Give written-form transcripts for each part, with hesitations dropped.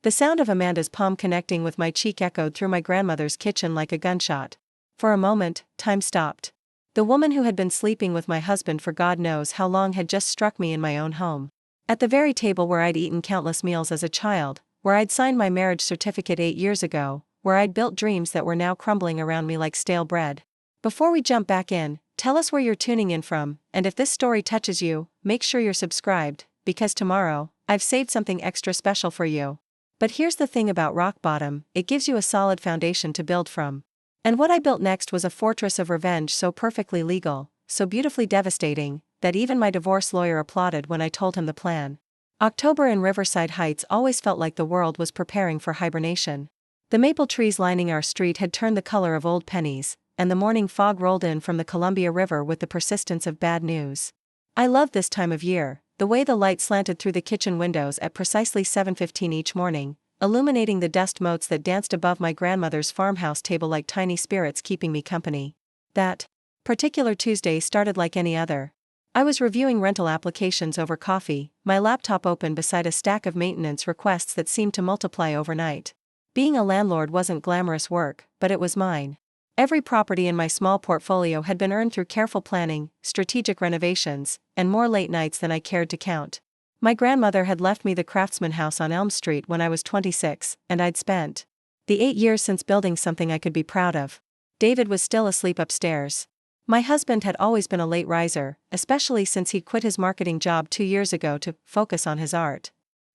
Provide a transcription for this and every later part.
The sound of Amanda's palm connecting with my cheek echoed through my grandmother's kitchen like a gunshot. For a moment, time stopped. The woman who had been sleeping with my husband for God knows how long had just struck me in my own home. At the very table where I'd eaten countless meals as a child, where I'd signed my marriage certificate 8 years ago, where I'd built dreams that were now crumbling around me like stale bread. Before we jump back in, tell us where you're tuning in from, and if this story touches you, make sure you're subscribed, because tomorrow, I've saved something extra special for you. But here's the thing about rock bottom, it gives you a solid foundation to build from. And what I built next was a fortress of revenge so perfectly legal, so beautifully devastating, that even my divorce lawyer applauded when I told him the plan. October in Riverside Heights always felt like the world was preparing for hibernation. The maple trees lining our street had turned the color of old pennies, and the morning fog rolled in from the Columbia River with the persistence of bad news. I loved this time of year, the way the light slanted through the kitchen windows at precisely 7:15 each morning, illuminating the dust motes that danced above my grandmother's farmhouse table like tiny spirits keeping me company. That particular Tuesday started like any other. I was reviewing rental applications over coffee, my laptop open beside a stack of maintenance requests that seemed to multiply overnight. Being a landlord wasn't glamorous work, but it was mine. Every property in my small portfolio had been earned through careful planning, strategic renovations, and more late nights than I cared to count. My grandmother had left me the Craftsman House on Elm Street when I was 26, and I'd spent the 8 years since building something I could be proud of. David was still asleep upstairs. My husband had always been a late riser, especially since he'd quit his marketing job 2 years ago to focus on his art.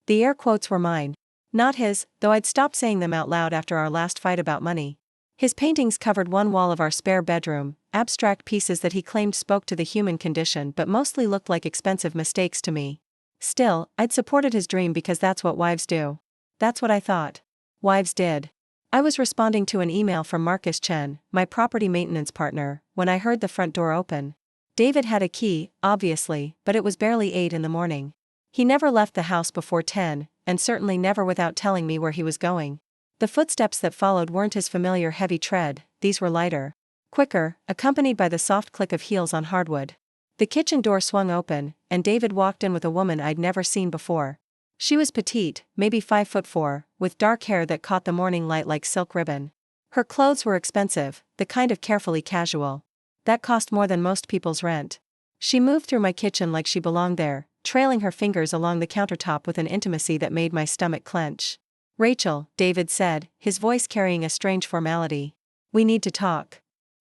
The air quotes were mine, not his, though I'd stopped saying them out loud after our last fight about money. His paintings covered one wall of our spare bedroom, abstract pieces that he claimed spoke to the human condition but mostly looked like expensive mistakes to me. Still, I'd supported his dream because that's what wives do. That's what I thought wives did. I was responding to an email from Marcus Chen, my property maintenance partner, when I heard the front door open. David had a key, obviously, but it was barely 8 in the morning. He never left the house before 10, and certainly never without telling me where he was going. The footsteps that followed weren't his familiar heavy tread, these were lighter, quicker, accompanied by the soft click of heels on hardwood. The kitchen door swung open, and David walked in with a woman I'd never seen before. She was petite, maybe 5'4", with dark hair that caught the morning light like silk ribbon. Her clothes were expensive, the kind of carefully casual that cost more than most people's rent. She moved through my kitchen like she belonged there, trailing her fingers along the countertop with an intimacy that made my stomach clench. "Rachel," David said, his voice carrying a strange formality. "We need to talk."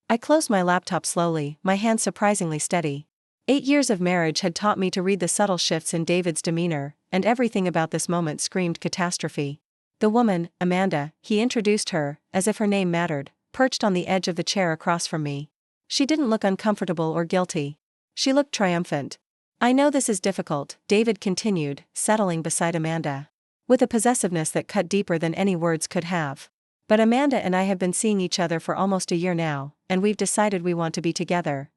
I closed my laptop slowly, my hands surprisingly steady. 8 years of marriage had taught me to read the subtle shifts in David's demeanor, and everything about this moment screamed catastrophe. The woman, Amanda, he introduced her, as if her name mattered, perched on the edge of the chair across from me. She didn't look uncomfortable or guilty. She looked triumphant. "I know this is difficult," David continued, settling beside Amanda, with a possessiveness that cut deeper than any words could have. "But Amanda and I have been seeing each other for almost a year now, and we've decided we want to be together."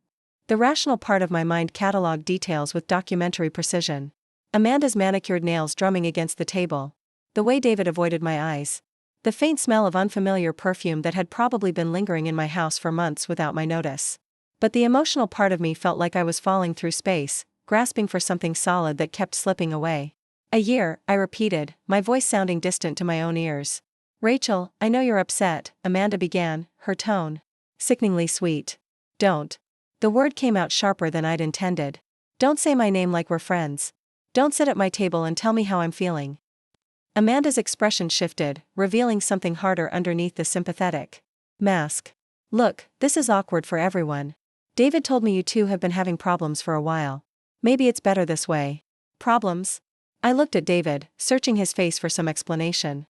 The rational part of my mind catalogued details with documentary precision. Amanda's manicured nails drumming against the table. The way David avoided my eyes. The faint smell of unfamiliar perfume that had probably been lingering in my house for months without my notice. But the emotional part of me felt like I was falling through space, grasping for something solid that kept slipping away. "A year," I repeated, my voice sounding distant to my own ears. "Rachel, I know you're upset," Amanda began, her tone sickeningly sweet. "Don't." The word came out sharper than I'd intended. "Don't say my name like we're friends. Don't sit at my table and tell me how I'm feeling." Amanda's expression shifted, revealing something harder underneath the sympathetic mask. "Look, this is awkward for everyone. David told me you two have been having problems for a while. Maybe it's better this way." "Problems?" I looked at David, searching his face for some explanation.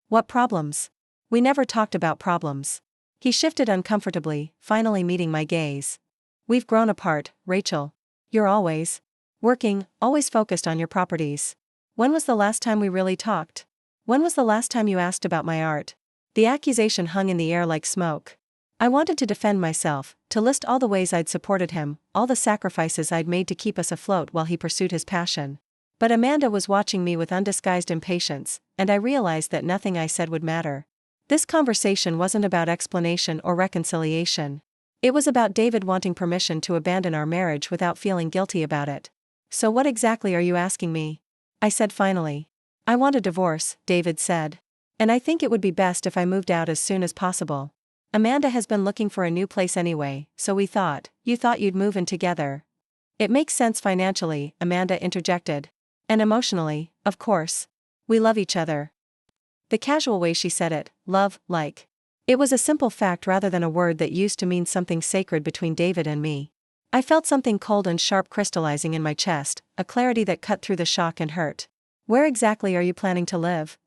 "What problems? We never talked about problems." He shifted uncomfortably, finally meeting my gaze. "We've grown apart, Rachel. You're always working, always focused on your properties. When was the last time we really talked? When was the last time you asked about my art?" The accusation hung in the air like smoke. I wanted to defend myself, to list all the ways I'd supported him, all the sacrifices I'd made to keep us afloat while he pursued his passion. But Amanda was watching me with undisguised impatience, and I realized that nothing I said would matter. This conversation wasn't about explanation or reconciliation. It was about David wanting permission to abandon our marriage without feeling guilty about it. "So what exactly are you asking me?" I said finally. I want a divorce, David said. And I think it would be best if I moved out as soon as possible. Amanda has been looking for a new place anyway, so we thought, you thought you'd move in together. It makes sense financially, Amanda interjected. And emotionally, of course. We love each other. The casual way she said it, love, like. It was a simple fact rather than a word that used to mean something sacred between David and me. I felt something cold and sharp crystallizing in my chest, a clarity that cut through the shock and hurt. Where exactly are you planning to live?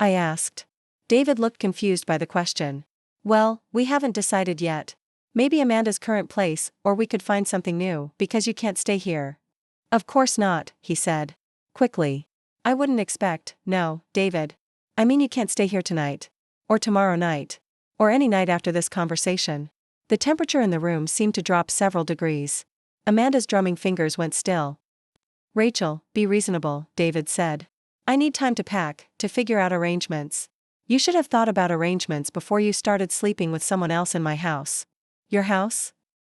I asked. David looked confused by the question. Well, we haven't decided yet. Maybe Amanda's current place, or we could find something new, because you can't stay here. Of course not, he said. Quickly. I wouldn't expect, no, David. I mean you can't stay here tonight. Or tomorrow night. Or any night after this conversation. The temperature in the room seemed to drop several degrees. Amanda's drumming fingers went still. Rachel, be reasonable, David said. I need time to pack, to figure out arrangements. You should have thought about arrangements before you started sleeping with someone else in my house. Your house?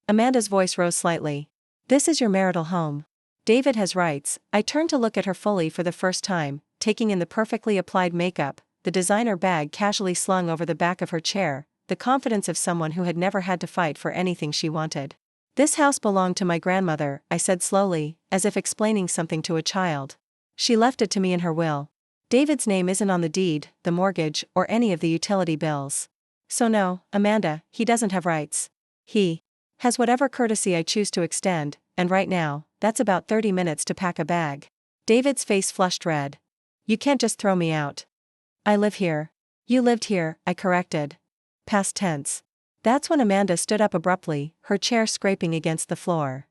Amanda's voice rose slightly. This is your marital home. David has rights. I turned to look at her fully for the first time, taking in the perfectly applied makeup, the designer bag casually slung over the back of her chair, the confidence of someone who had never had to fight for anything she wanted. This house belonged to my grandmother, I said slowly, as if explaining something to a child. She left it to me in her will. David's name isn't on the deed, the mortgage, or any of the utility bills. So no, Amanda, he doesn't have rights. He has whatever courtesy I choose to extend, and right now, that's about 30 minutes to pack a bag. David's face flushed red. You can't just throw me out. I live here. You lived here, I corrected. Past tense. That's when Amanda stood up abruptly, her chair scraping against the floor.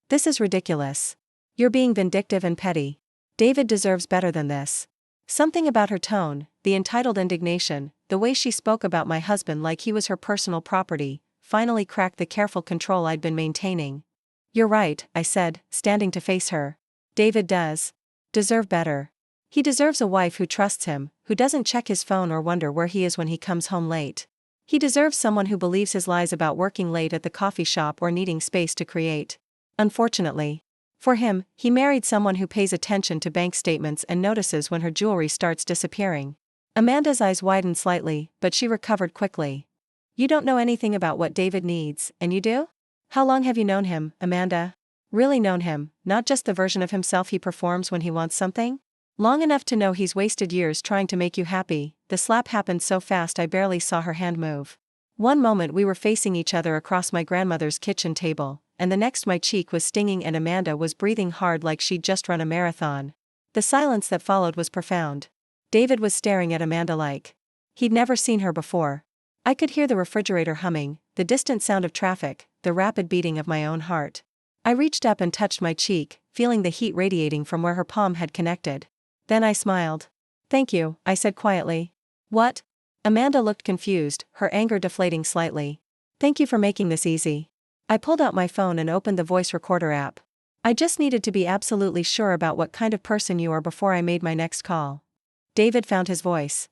This is ridiculous. You're being vindictive and petty. David deserves better than this. Something about her tone, the entitled indignation, the way she spoke about my husband like he was her personal property, finally cracked the careful control I'd been maintaining. You're right, I said, standing to face her. David does deserve better. He deserves a wife who trusts him, who doesn't check his phone or wonder where he is when he comes home late. He deserves someone who believes his lies about working late at the coffee shop or needing space to create. Unfortunately. For him, he married someone who pays attention to bank statements and notices when her jewelry starts disappearing. Amanda's eyes widened slightly, but she recovered quickly. You don't know anything about what David needs, and you do? How long have you known him, Amanda? Really known him, not just the version of himself he performs when he wants something? Long enough to know he's wasted years trying to make you happy. The slap happened so fast I barely saw her hand move. One moment we were facing each other across my grandmother's kitchen table, and the next my cheek was stinging and Amanda was breathing hard like she'd just run a marathon. The silence that followed was profound. David was staring at Amanda like he'd never seen her before. I could hear the refrigerator humming, the distant sound of traffic, the rapid beating of my own heart. I reached up and touched my cheek, feeling the heat radiating from where her palm had connected. Then I smiled. Thank you, I said quietly. What? Amanda looked confused, her anger deflating slightly. Thank you for making this easy. I pulled out my phone and opened the voice recorder app. I just needed to be absolutely sure about what kind of person you are before I made my next call. David found his voice.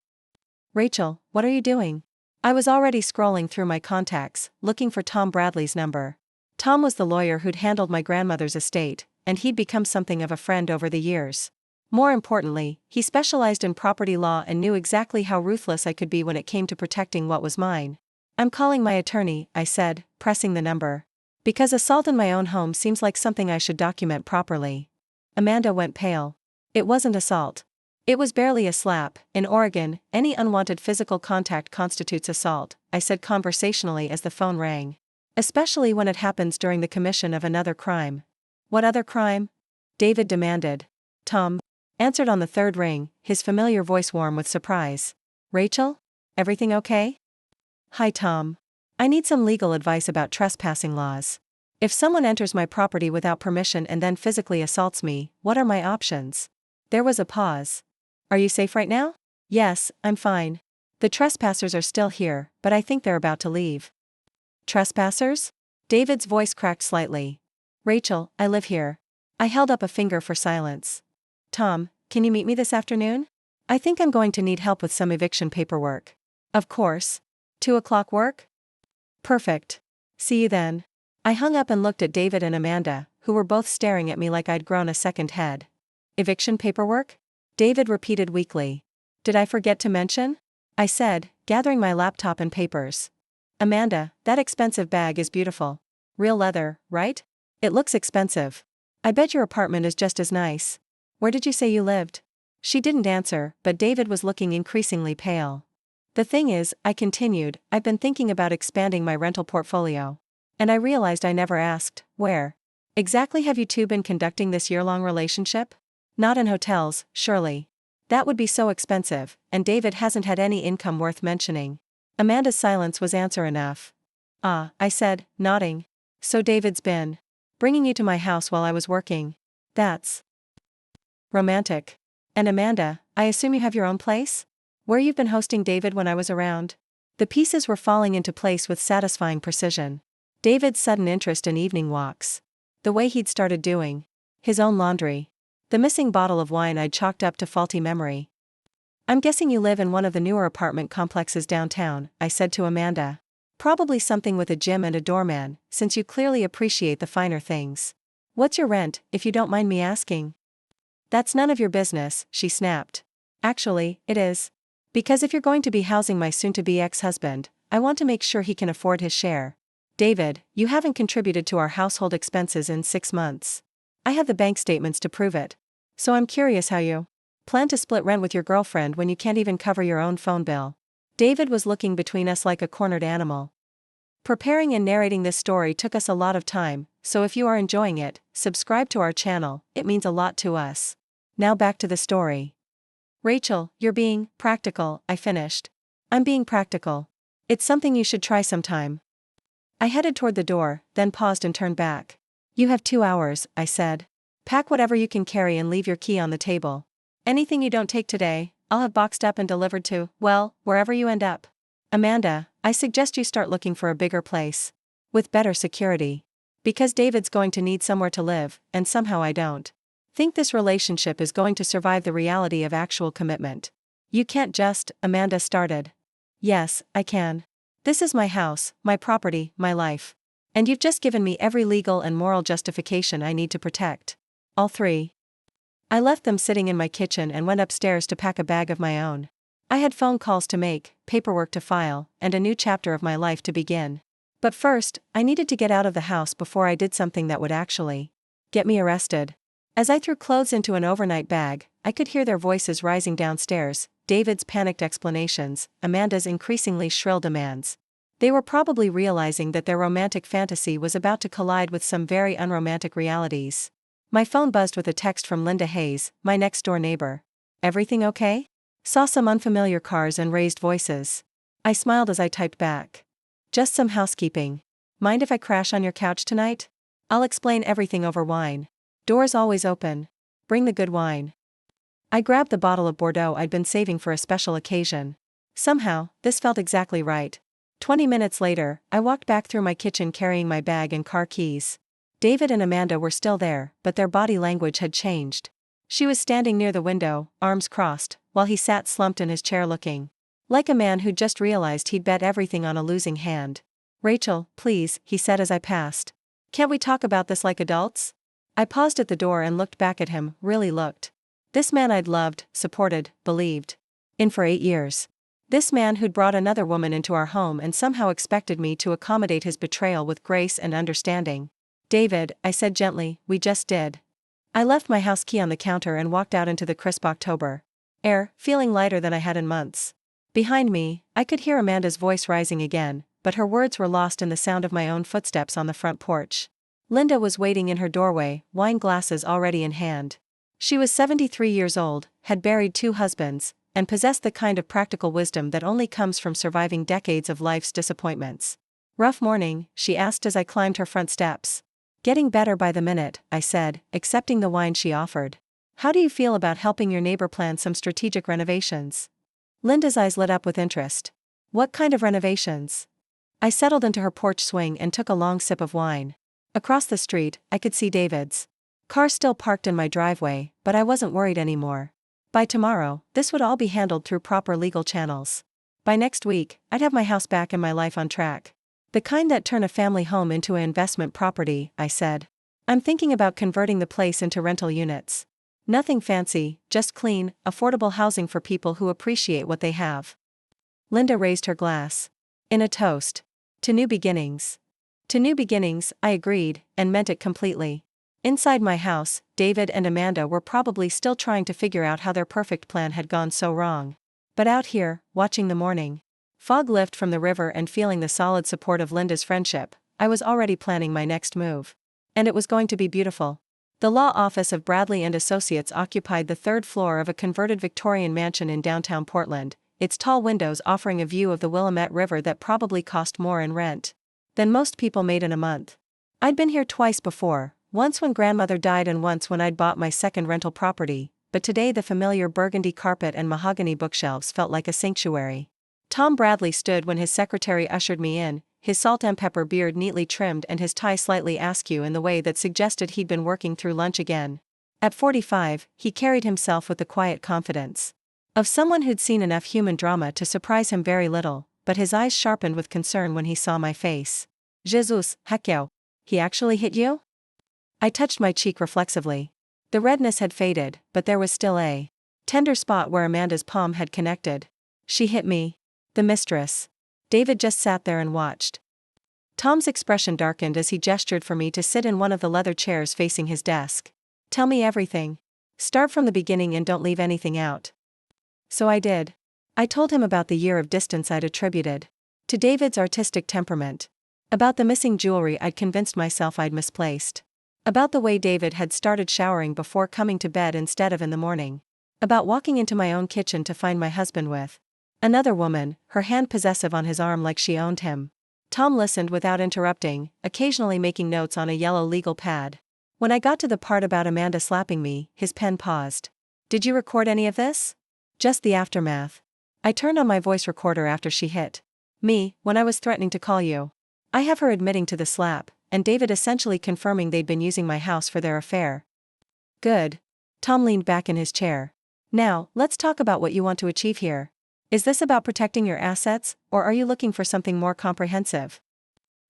Rachel, what are you doing? I was already scrolling through my contacts, looking for Tom Bradley's number. Tom was the lawyer who'd handled my grandmother's estate, and he'd become something of a friend over the years. More importantly, he specialized in property law and knew exactly how ruthless I could be when it came to protecting what was mine. I'm calling my attorney, I said, pressing the number. Because assault in my own home seems like something I should document properly. Amanda went pale. It wasn't assault. It was barely a slap. In Oregon, any unwanted physical contact constitutes assault, I said conversationally as the phone rang. Especially when it happens during the commission of another crime. What other crime? David demanded. Tom answered on the third ring, his familiar voice warm with surprise. Rachel? Everything okay? Hi Tom. I need some legal advice about trespassing laws. If someone enters my property without permission and then physically assaults me, what are my options? There was a pause. Are you safe right now? Yes, I'm fine. The trespassers are still here, but I think they're about to leave. Trespassers? David's voice cracked slightly. Rachel, I live here. I held up a finger for silence. Tom, can you meet me this afternoon? I think I'm going to need help with some eviction paperwork. Of course. 2 o'clock work? Perfect. See you then. I hung up and looked at David and Amanda, who were both staring at me like I'd grown a second head. Eviction paperwork? David repeated weakly. Did I forget to mention? I said, gathering my laptop and papers. Amanda, that expensive bag is beautiful. Real leather, right? It looks expensive. I bet your apartment is just as nice. Where did you say you lived? She didn't answer, but David was looking increasingly pale. The thing is, I continued, I've been thinking about expanding my rental portfolio. And I realized I never asked, where exactly have you two been conducting this year-long relationship? Not in hotels, surely. That would be so expensive, and David hasn't had any income worth mentioning. Amanda's silence was answer enough. Ah, I said, nodding. So David's been bringing you to my house while I was working. That's romantic. And Amanda, I assume you have your own place? Where you've been hosting David when I was around? The pieces were falling into place with satisfying precision. David's sudden interest in evening walks. The way he'd started doing his own laundry. The missing bottle of wine I'd chalked up to faulty memory. I'm guessing you live in one of the newer apartment complexes downtown, I said to Amanda. Probably something with a gym and a doorman, since you clearly appreciate the finer things. What's your rent, if you don't mind me asking? That's none of your business, she snapped. Actually, it is. Because if you're going to be housing my soon-to-be ex-husband, I want to make sure he can afford his share. David, you haven't contributed to our household expenses in 6 months. I have the bank statements to prove it. So I'm curious how you plan to split rent with your girlfriend when you can't even cover your own phone bill. David was looking between us like a cornered animal. Preparing and narrating this story took us a lot of time, so if you are enjoying it, subscribe to our channel, it means a lot to us. Now back to the story. Rachel, you're being practical, I finished. I'm being practical. It's something you should try sometime. I headed toward the door, then paused and turned back. You have 2 hours, I said. Pack whatever you can carry and leave your key on the table. Anything you don't take today, I'll have boxed up and delivered to, well, wherever you end up. Amanda, I suggest you start looking for a bigger place. With better security. Because David's going to need somewhere to live, and somehow I don't think this relationship is going to survive the reality of actual commitment. You can't just, Amanda started. Yes, I can. This is my house, my property, my life. And you've just given me every legal and moral justification I need to protect. All 3. I left them sitting in my kitchen and went upstairs to pack a bag of my own. I had phone calls to make, paperwork to file, and a new chapter of my life to begin. But first, I needed to get out of the house before I did something that would actually get me arrested. As I threw clothes into an overnight bag, I could hear their voices rising downstairs, David's panicked explanations, Amanda's increasingly shrill demands. They were probably realizing that their romantic fantasy was about to collide with some very unromantic realities. My phone buzzed with a text from Linda Hayes, my next-door neighbor. Everything okay? Saw some unfamiliar cars and raised voices. I smiled as I typed back. Just some housekeeping. Mind if I crash on your couch tonight? I'll explain everything over wine. Doors always open. Bring the good wine. I grabbed the bottle of Bordeaux I'd been saving for a special occasion. Somehow, this felt exactly right. 20 minutes later, I walked back through my kitchen carrying my bag and car keys. David and Amanda were still there, but their body language had changed. She was standing near the window, arms crossed, while he sat slumped in his chair looking like a man who'd just realized he'd bet everything on a losing hand. Rachel, please, he said as I passed. Can't we talk about this like adults? I paused at the door and looked back at him, really looked. This man I'd loved, supported, believed in for 8 years. This man who'd brought another woman into our home and somehow expected me to accommodate his betrayal with grace and understanding. David, I said gently, we just did. I left my house key on the counter and walked out into the crisp October air, feeling lighter than I had in months. Behind me, I could hear Amanda's voice rising again, but her words were lost in the sound of my own footsteps on the front porch. Linda was waiting in her doorway, wine glasses already in hand. She was 73 years old, had buried 2 husbands, and possessed the kind of practical wisdom that only comes from surviving decades of life's disappointments. Rough morning, she asked as I climbed her front steps. Getting better by the minute, I said, accepting the wine she offered. How do you feel about helping your neighbor plan some strategic renovations? Linda's eyes lit up with interest. What kind of renovations? I settled into her porch swing and took a long sip of wine. Across the street, I could see David's car still parked in my driveway, but I wasn't worried anymore. By tomorrow, this would all be handled through proper legal channels. By next week, I'd have my house back and my life on track. The kind that turn a family home into an investment property, I said. I'm thinking about converting the place into rental units. Nothing fancy, just clean, affordable housing for people who appreciate what they have. Linda raised her glass. In a toast. To new beginnings. To new beginnings, I agreed, and meant it completely. Inside my house, David and Amanda were probably still trying to figure out how their perfect plan had gone so wrong. But out here, watching the morning fog lift from the river and feeling the solid support of Linda's friendship, I was already planning my next move. And it was going to be beautiful. The law office of Bradley and Associates occupied the third floor of a converted Victorian mansion in downtown Portland, its tall windows offering a view of the Willamette River that probably cost more in rent than most people made in a month. I'd been here twice before, once when grandmother died and once when I'd bought my second rental property, but today the familiar burgundy carpet and mahogany bookshelves felt like a sanctuary. Tom Bradley stood when his secretary ushered me in, his salt and pepper beard neatly trimmed and his tie slightly askew in the way that suggested he'd been working through lunch again. At 45, he carried himself with the quiet confidence of someone who'd seen enough human drama to surprise him very little, but his eyes sharpened with concern when he saw my face. Jesus, Hecyo. He actually hit you? I touched my cheek reflexively. The redness had faded, but there was still a tender spot where Amanda's palm had connected. She hit me. The mistress. David just sat there and watched. Tom's expression darkened as he gestured for me to sit in one of the leather chairs facing his desk. Tell me everything. Start from the beginning and don't leave anything out. So I did. I told him about the year of distance I'd attributed to David's artistic temperament. About the missing jewelry I'd convinced myself I'd misplaced. About the way David had started showering before coming to bed instead of in the morning. About walking into my own kitchen to find my husband with another woman, her hand possessive on his arm like she owned him. Tom listened without interrupting, occasionally making notes on a yellow legal pad. When I got to the part about Amanda slapping me, his pen paused. Did you record any of this? Just the aftermath. I turned on my voice recorder after she hit me, when I was threatening to call you. I have her admitting to the slap, and David essentially confirming they'd been using my house for their affair. Good. Tom leaned back in his chair. Now, let's talk about what you want to achieve here. Is this about protecting your assets, or are you looking for something more comprehensive?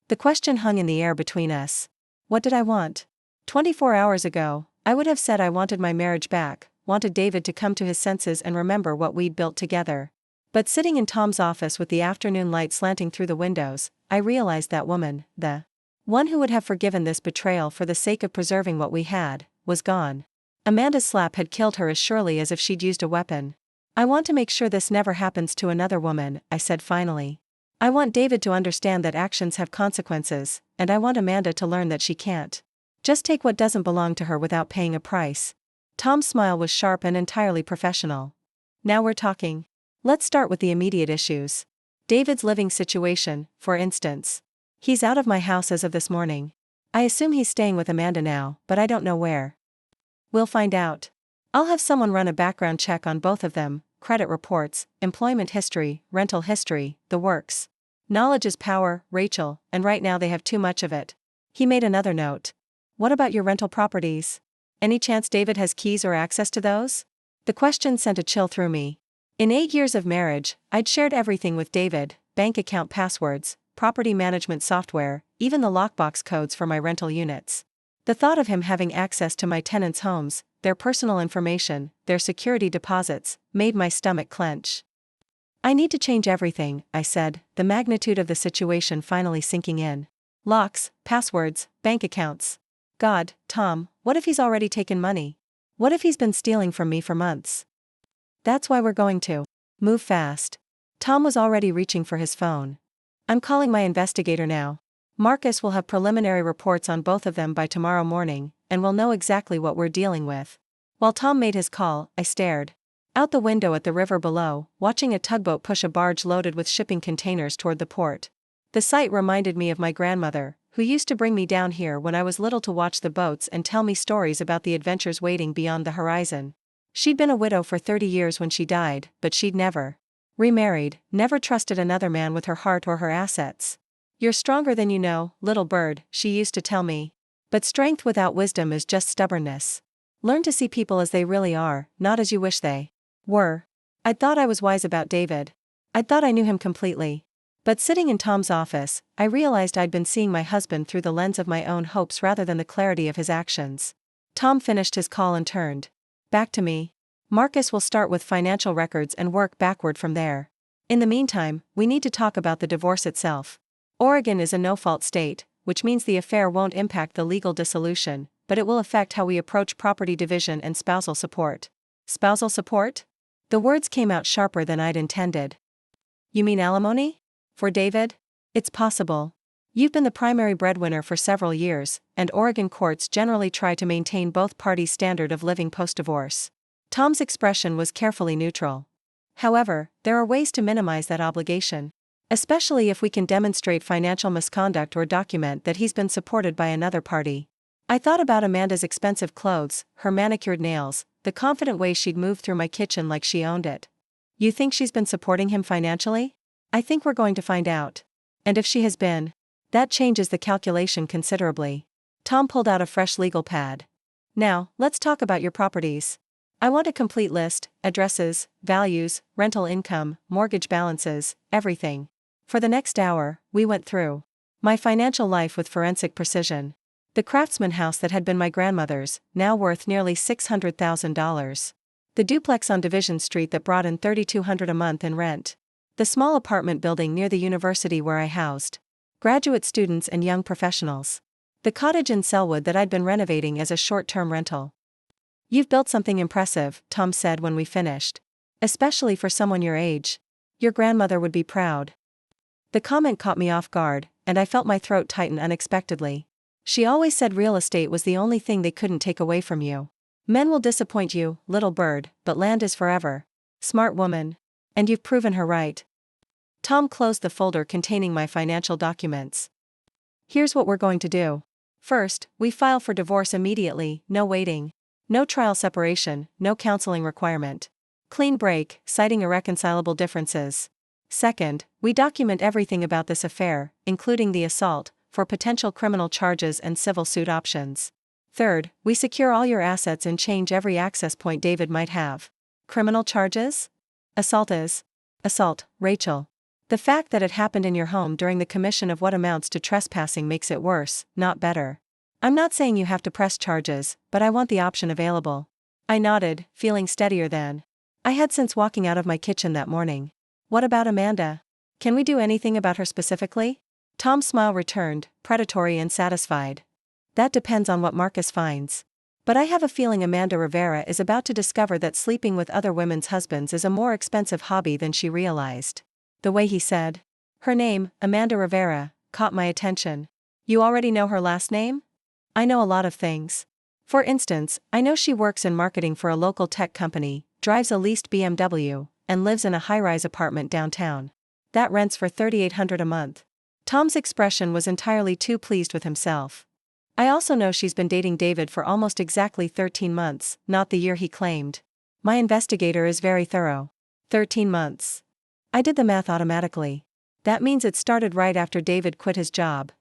The question hung in the air between us. What did I want? 24 hours ago, I would have said I wanted my marriage back, wanted David to come to his senses and remember what we'd built together. But sitting in Tom's office with the afternoon light slanting through the windows, I realized that woman, the one who would have forgiven this betrayal for the sake of preserving what we had, was gone. Amanda's slap had killed her as surely as if she'd used a weapon. I want to make sure this never happens to another woman, I said finally. I want David to understand that actions have consequences, and I want Amanda to learn that she can't just take what doesn't belong to her without paying a price. Tom's smile was sharp and entirely professional. Now we're talking. Let's start with the immediate issues. David's living situation, for instance. He's out of my house as of this morning. I assume he's staying with Amanda now, but I don't know where. We'll find out. I'll have someone run a background check on both of them, credit reports, employment history, rental history, the works. Knowledge is power, Rachel, and right now they have too much of it. He made another note. What about your rental properties? Any chance David has keys or access to those? The question sent a chill through me. In 8 years of marriage, I'd shared everything with David, bank account passwords, property management software, even the lockbox codes for my rental units. The thought of him having access to my tenants' homes, their personal information, their security deposits, made my stomach clench. I need to change everything, I said, the magnitude of the situation finally sinking in. Locks, passwords, bank accounts. God, Tom, what if he's already taken money? What if he's been stealing from me for months? That's why we're going to move fast. Tom was already reaching for his phone. I'm calling my investigator now. Marcus will have preliminary reports on both of them by tomorrow morning, and we'll know exactly what we're dealing with. While Tom made his call, I stared out the window at the river below, watching a tugboat push a barge loaded with shipping containers toward the port. The sight reminded me of my grandmother, who used to bring me down here when I was little to watch the boats and tell me stories about the adventures waiting beyond the horizon. She'd been a widow for 30 years when she died, but she'd never remarried, never trusted another man with her heart or her assets. You're stronger than you know, little bird, she used to tell me. But strength without wisdom is just stubbornness. Learn to see people as they really are, not as you wish they were. I'd thought I was wise about David. I'd thought I knew him completely. But sitting in Tom's office, I realized I'd been seeing my husband through the lens of my own hopes rather than the clarity of his actions. Tom finished his call and turned Back to me. Marcus will start with financial records and work backward from there. In the meantime, we need to talk about the divorce itself. Oregon is a no-fault state, which means the affair won't impact the legal dissolution, but it will affect how we approach property division and spousal support. Spousal support? The words came out sharper than I'd intended. You mean alimony? For David? It's possible. You've been the primary breadwinner for several years, and Oregon courts generally try to maintain both parties' standard of living post-divorce. Tom's expression was carefully neutral. However, there are ways to minimize that obligation, especially if we can demonstrate financial misconduct or document that he's been supported by another party. I thought about Amanda's expensive clothes, her manicured nails, the confident way she'd move through my kitchen like she owned it. You think she's been supporting him financially? I think we're going to find out. And if she has been, that changes the calculation considerably. Tom pulled out a fresh legal pad. Now, let's talk about your properties. I want a complete list: addresses, values, rental income, mortgage balances, everything. For the next hour, we went through my financial life with forensic precision. The craftsman house that had been my grandmother's, now worth nearly $600,000. The duplex on Division Street that brought in $3,200 a month in rent. The small apartment building near the university where I housed graduate students and young professionals. The cottage in Selwood that I'd been renovating as a short-term rental. You've built something impressive, Tom said when we finished. Especially for someone your age. Your grandmother would be proud. The comment caught me off guard, and I felt my throat tighten unexpectedly. She always said real estate was the only thing they couldn't take away from you. Men will disappoint you, little bird, but land is forever. Smart woman. And you've proven her right. Tom closed the folder containing my financial documents. Here's what we're going to do. First, we file for divorce immediately, no waiting. No trial separation, no counseling requirement. Clean break, citing irreconcilable differences. Second, we document everything about this affair, including the assault, for potential criminal charges and civil suit options. Third, we secure all your assets and change every access point David might have. Criminal charges? Assault is assault, Rachel. The fact that it happened in your home during the commission of what amounts to trespassing makes it worse, not better. I'm not saying you have to press charges, but I want the option available. I nodded, feeling steadier than I had since walking out of my kitchen that morning. What about Amanda? Can we do anything about her specifically? Tom's smile returned, predatory and satisfied. That depends on what Marcus finds. But I have a feeling Amanda Rivera is about to discover that sleeping with other women's husbands is a more expensive hobby than she realized. The way he said her name, Amanda Rivera, caught my attention. You already know her last name? I know a lot of things. For instance, I know she works in marketing for a local tech company, drives a leased BMW, and lives in a high-rise apartment downtown. That rents for $3,800 a month. Tom's expression was entirely too pleased with himself. I also know she's been dating David for almost exactly 13 months, not the year he claimed. My investigator is very thorough. 13 months. I did the math automatically. That means it started right after David quit his job.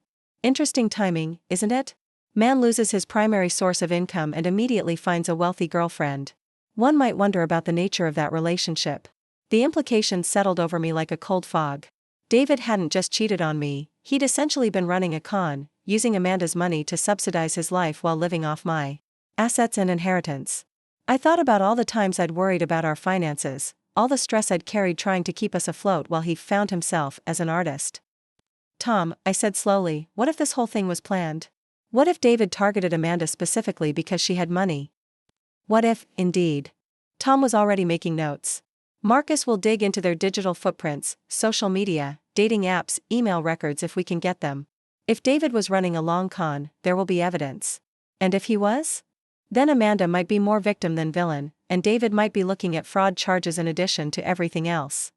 Interesting timing, isn't it? Man loses his primary source of income and immediately finds a wealthy girlfriend. One might wonder about the nature of that relationship. The implications settled over me like a cold fog. David hadn't just cheated on me, he'd essentially been running a con, using Amanda's money to subsidize his life while living off my assets and inheritance. I thought about all the times I'd worried about our finances, all the stress I'd carried trying to keep us afloat while he found himself as an artist. Tom, I said slowly, what if this whole thing was planned? What if David targeted Amanda specifically because she had money? What if, indeed? Tom was already making notes. Marcus will dig into their digital footprints, social media, dating apps, email records if we can get them. If David was running a long con, there will be evidence. And if he was? Then Amanda might be more victim than villain, and David might be looking at fraud charges in addition to everything else.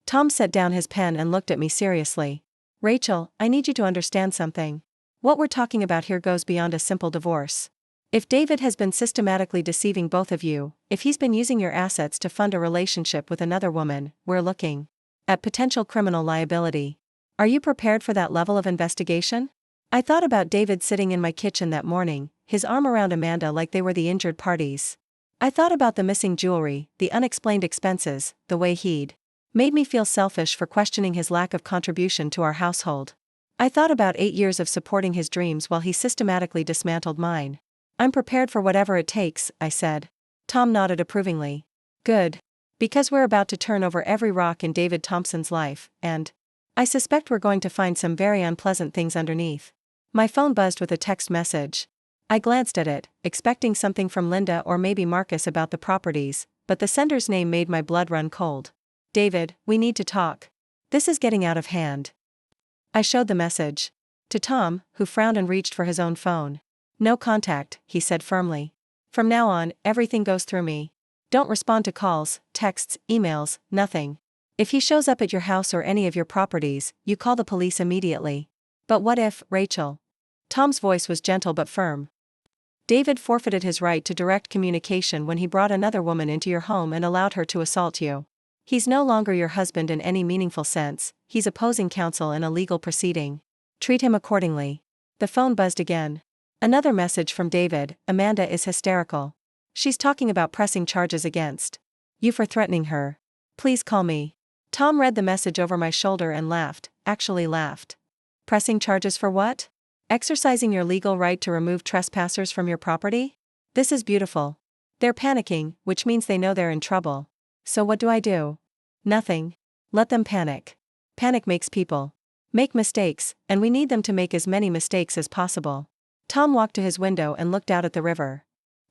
Tom set down his pen and looked at me seriously. Rachel, I need you to understand something. What we're talking about here goes beyond a simple divorce. If David has been systematically deceiving both of you, if he's been using your assets to fund a relationship with another woman, we're looking at potential criminal liability. Are you prepared for that level of investigation? I thought about David sitting in my kitchen that morning, his arm around Amanda like they were the injured parties. I thought about the missing jewelry, the unexplained expenses, the way he'd made me feel selfish for questioning his lack of contribution to our household. I thought about 8 years of supporting his dreams while he systematically dismantled mine. I'm prepared for whatever it takes, I said. Tom nodded approvingly. Good. Because we're about to turn over every rock in David Thompson's life, and I suspect we're going to find some very unpleasant things underneath. My phone buzzed with a text message. I glanced at it, expecting something from Linda or maybe Marcus about the properties, but the sender's name made my blood run cold. David, we need to talk. This is getting out of hand. I showed the message to Tom, who frowned and reached for his own phone. No contact, he said firmly. From now on, everything goes through me. Don't respond to calls, texts, emails, nothing. If he shows up at your house or any of your properties, you call the police immediately. But what if, Rachel? Tom's voice was gentle but firm. David forfeited his right to direct communication when he brought another woman into your home and allowed her to assault you. He's no longer your husband in any meaningful sense, he's opposing counsel in a legal proceeding. Treat him accordingly. The phone buzzed again. Another message from David. Amanda is hysterical. She's talking about pressing charges against you for threatening her. Please call me. Tom read the message over my shoulder and laughed, actually laughed. Pressing charges for what? Exercising your legal right to remove trespassers from your property? This is beautiful. They're panicking, which means they know they're in trouble. So what do I do? Nothing. Let them panic. Panic makes people make mistakes, and we need them to make as many mistakes as possible. Tom walked to his window and looked out at the river.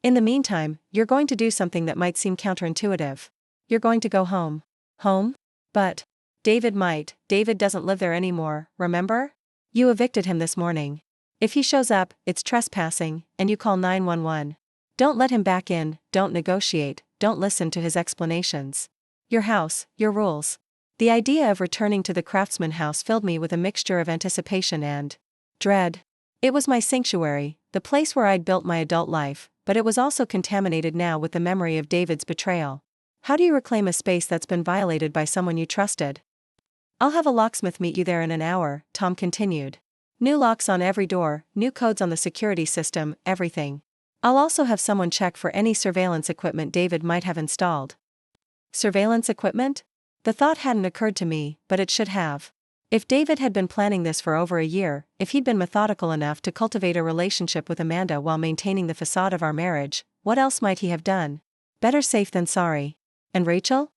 In the meantime, you're going to do something that might seem counterintuitive. You're going to go home. Home? But David might. David doesn't live there anymore, remember? You evicted him this morning. If he shows up, it's trespassing, and you call 911. Don't let him back in, don't negotiate, don't listen to his explanations. Your house, your rules. The idea of returning to the Craftsman house filled me with a mixture of anticipation and dread. It was my sanctuary, the place where I'd built my adult life, but it was also contaminated now with the memory of David's betrayal. How do you reclaim a space that's been violated by someone you trusted? I'll have a locksmith meet you there in an hour, Tom continued. New locks on every door, new codes on the security system, everything. I'll also have someone check for any surveillance equipment David might have installed. Surveillance equipment? The thought hadn't occurred to me, but it should have. If David had been planning this for over a year, if he'd been methodical enough to cultivate a relationship with Amanda while maintaining the facade of our marriage, what else might he have done? Better safe than sorry. And Rachel?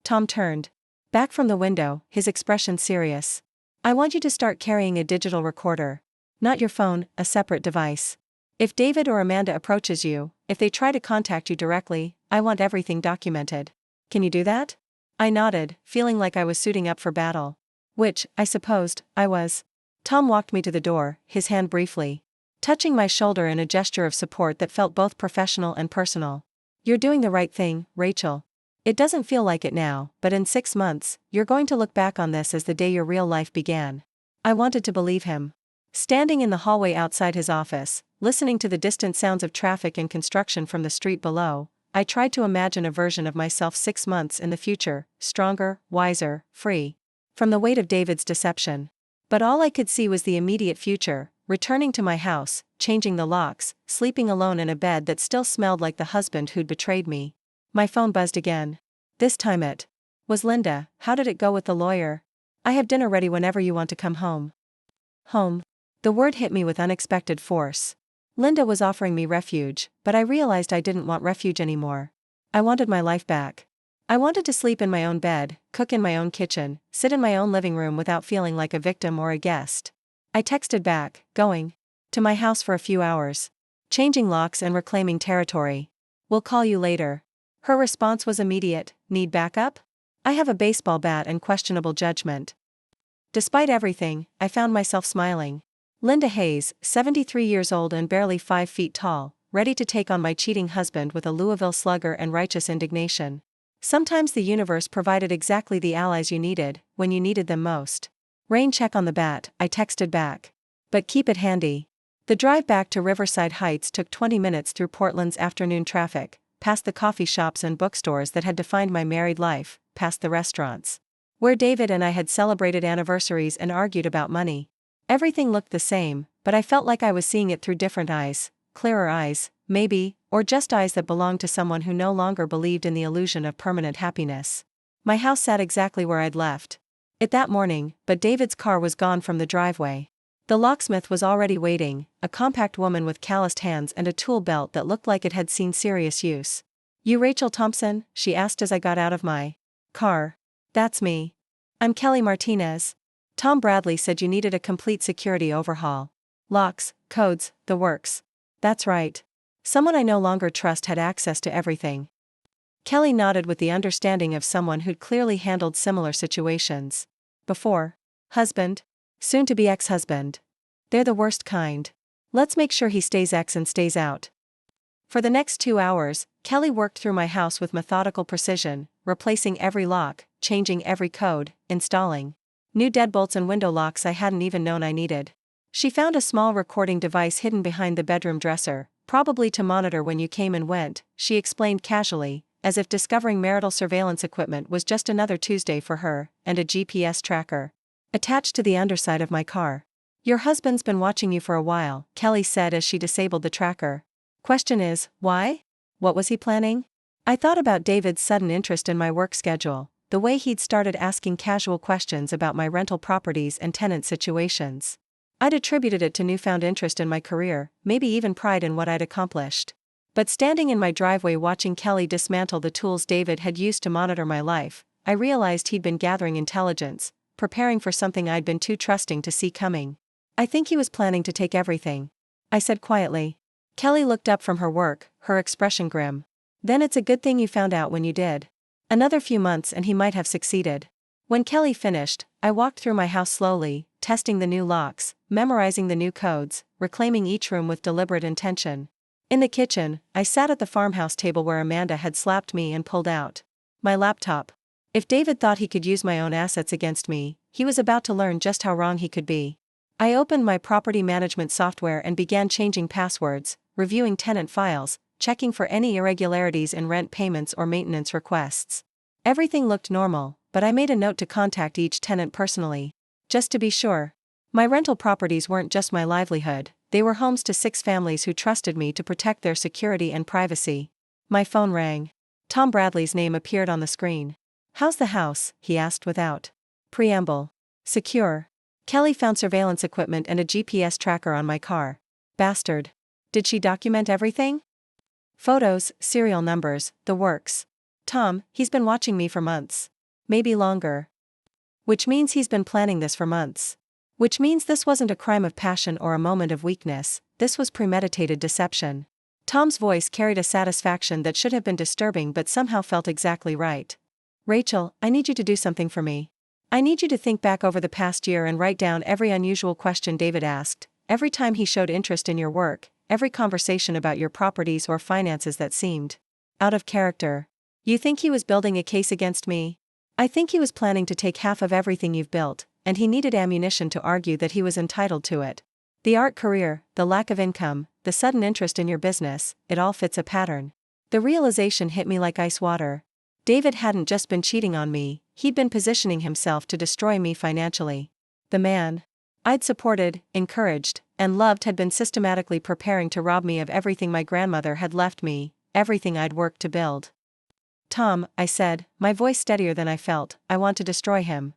Tom turned back from the window, his expression serious. I want you to start carrying a digital recorder. Not your phone, a separate device. If David or Amanda approaches you, if they try to contact you directly, I want everything documented. Can you do that? I nodded, feeling like I was suiting up for battle. Which, I supposed, I was. Tom walked me to the door, his hand briefly touching my shoulder in a gesture of support that felt both professional and personal. You're doing the right thing, Rachel. It doesn't feel like it now, but in 6 months, you're going to look back on this as the day your real life began. I wanted to believe him. Standing in the hallway outside his office, listening to the distant sounds of traffic and construction from the street below, I tried to imagine a version of myself 6 months in the future, stronger, wiser, free from the weight of David's deception. But all I could see was the immediate future, returning to my house, changing the locks, sleeping alone in a bed that still smelled like the husband who'd betrayed me. My phone buzzed again. This time it was Linda. How did it go with the lawyer? I have dinner ready whenever you want to come home. Home. The word hit me with unexpected force. Linda was offering me refuge, but I realized I didn't want refuge anymore. I wanted my life back. I wanted to sleep in my own bed, cook in my own kitchen, sit in my own living room without feeling like a victim or a guest. I texted back, going to my house for a few hours. Changing locks and reclaiming territory. We'll call you later. Her response was immediate. Need backup? I have a baseball bat and questionable judgment. Despite everything, I found myself smiling. Linda Hayes, 73 years old and barely 5 feet tall, ready to take on my cheating husband with a Louisville Slugger and righteous indignation. Sometimes the universe provided exactly the allies you needed, when you needed them most. Rain check on the bat, I texted back. But keep it handy. The drive back to Riverside Heights took 20 minutes through Portland's afternoon traffic, past the coffee shops and bookstores that had defined my married life, past the restaurants where David and I had celebrated anniversaries and argued about money. Everything looked the same, but I felt like I was seeing it through different eyes, clearer eyes, maybe, or just eyes that belonged to someone who no longer believed in the illusion of permanent happiness. My house sat exactly where I'd left it that morning, but David's car was gone from the driveway. The locksmith was already waiting, a compact woman with calloused hands and a tool belt that looked like it had seen serious use. You Rachel Thompson? She asked as I got out of my car. That's me. I'm Kelly Martinez. Tom Bradley said you needed a complete security overhaul. Locks, codes, the works. That's right. Someone I no longer trust had access to everything. Kelly nodded with the understanding of someone who'd clearly handled similar situations before. Husband? Soon to be ex-husband. They're the worst kind. Let's make sure he stays ex and stays out. For the next 2 hours, Kelly worked through my house with methodical precision, replacing every lock, changing every code, installing new deadbolts and window locks I hadn't even known I needed. She found a small recording device hidden behind the bedroom dresser, probably to monitor when you came and went, she explained casually, as if discovering marital surveillance equipment was just another Tuesday for her, and a GPS tracker attached to the underside of my car. Your husband's been watching you for a while, Kelly said as she disabled the tracker. Question is, why? What was he planning? I thought about David's sudden interest in my work schedule, the way he'd started asking casual questions about my rental properties and tenant situations. I'd attributed it to newfound interest in my career, maybe even pride in what I'd accomplished. But standing in my driveway watching Kelly dismantle the tools David had used to monitor my life, I realized he'd been gathering intelligence, preparing for something I'd been too trusting to see coming. I think he was planning to take everything, I said quietly. Kelly looked up from her work, her expression grim. Then it's a good thing you found out when you did. Another few months and he might have succeeded. When Kelly finished, I walked through my house slowly, testing the new locks, memorizing the new codes, reclaiming each room with deliberate intention. In the kitchen, I sat at the farmhouse table where Amanda had slapped me and pulled out my laptop. If David thought he could use my own assets against me, he was about to learn just how wrong he could be. I opened my property management software and began changing passwords, reviewing tenant files, checking for any irregularities in rent payments or maintenance requests. Everything looked normal, but I made a note to contact each tenant personally. Just to be sure. My rental properties weren't just my livelihood, they were homes to 6 families who trusted me to protect their security and privacy. My phone rang. Tom Bradley's name appeared on the screen. How's the house? He asked without preamble. Secure. Kelly found surveillance equipment and a GPS tracker on my car. Bastard. Did she document everything? Photos, serial numbers, the works. Tom, he's been watching me for months. Maybe longer. Which means he's been planning this for months. Which means this wasn't a crime of passion or a moment of weakness, this was premeditated deception. Tom's voice carried a satisfaction that should have been disturbing but somehow felt exactly right. Rachel, I need you to do something for me. I need you to think back over the past year and write down every unusual question David asked, every time he showed interest in your work, every conversation about your properties or finances that seemed out of character. You think he was building a case against me? I think he was planning to take half of everything you've built, and he needed ammunition to argue that he was entitled to it. The art career, the lack of income, the sudden interest in your business, it all fits a pattern. The realization hit me like ice water. David hadn't just been cheating on me, he'd been positioning himself to destroy me financially. The man I'd supported, encouraged, and loved had been systematically preparing to rob me of everything my grandmother had left me, everything I'd worked to build. Tom, I said, my voice steadier than I felt, I want to destroy him.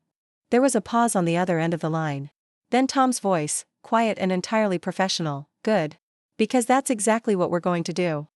There was a pause on the other end of the line. Then Tom's voice, quiet and entirely professional, good. Because that's exactly what we're going to do.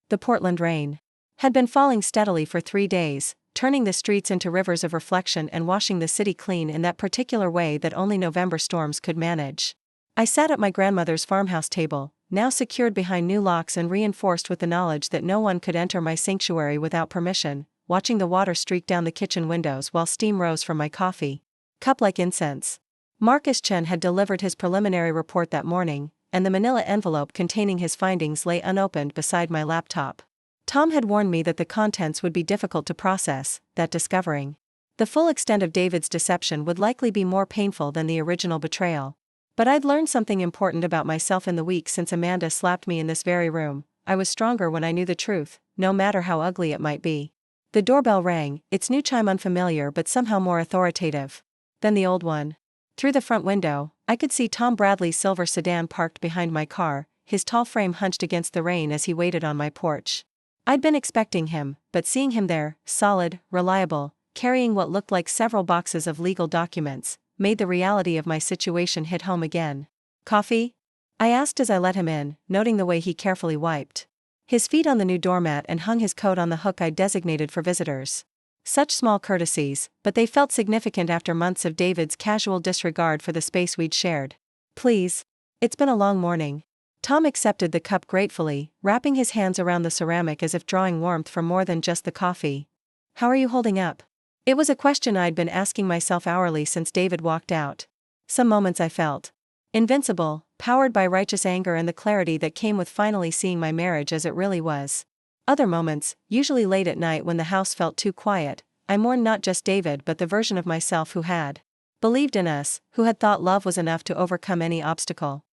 The Portland rain had been falling steadily for 3 days, turning the streets into rivers of reflection and washing the city clean in that particular way that only November storms could manage. I sat at my grandmother's farmhouse table, now secured behind new locks and reinforced with the knowledge that no one could enter my sanctuary without permission, watching the water streak down the kitchen windows while steam rose from my coffee cup like incense. Marcus Chen had delivered his preliminary report that morning, and the manila envelope containing his findings lay unopened beside my laptop. Tom had warned me that the contents would be difficult to process, that discovering the full extent of David's deception would likely be more painful than the original betrayal. But I'd learned something important about myself in the week since Amanda slapped me in this very room. I was stronger when I knew the truth, no matter how ugly it might be. The doorbell rang, its new chime unfamiliar but somehow more authoritative than the old one. Through the front window, I could see Tom Bradley's silver sedan parked behind my car, his tall frame hunched against the rain as he waited on my porch. I'd been expecting him, but seeing him there, solid, reliable, carrying what looked like several boxes of legal documents, made the reality of my situation hit home again. Coffee? I asked as I let him in, noting the way he carefully wiped his feet on the new doormat and hung his coat on the hook I'd designated for visitors. Such small courtesies, but they felt significant after months of David's casual disregard for the space we'd shared. Please. It's been a long morning. Tom accepted the cup gratefully, wrapping his hands around the ceramic as if drawing warmth from more than just the coffee. How are you holding up? It was a question I'd been asking myself hourly since David walked out. Some moments I felt invincible, powered by righteous anger and the clarity that came with finally seeing my marriage as it really was. Other moments, usually late at night when the house felt too quiet, I mourned not just David but the version of myself who had believed in us, who had thought love was enough to overcome any obstacle.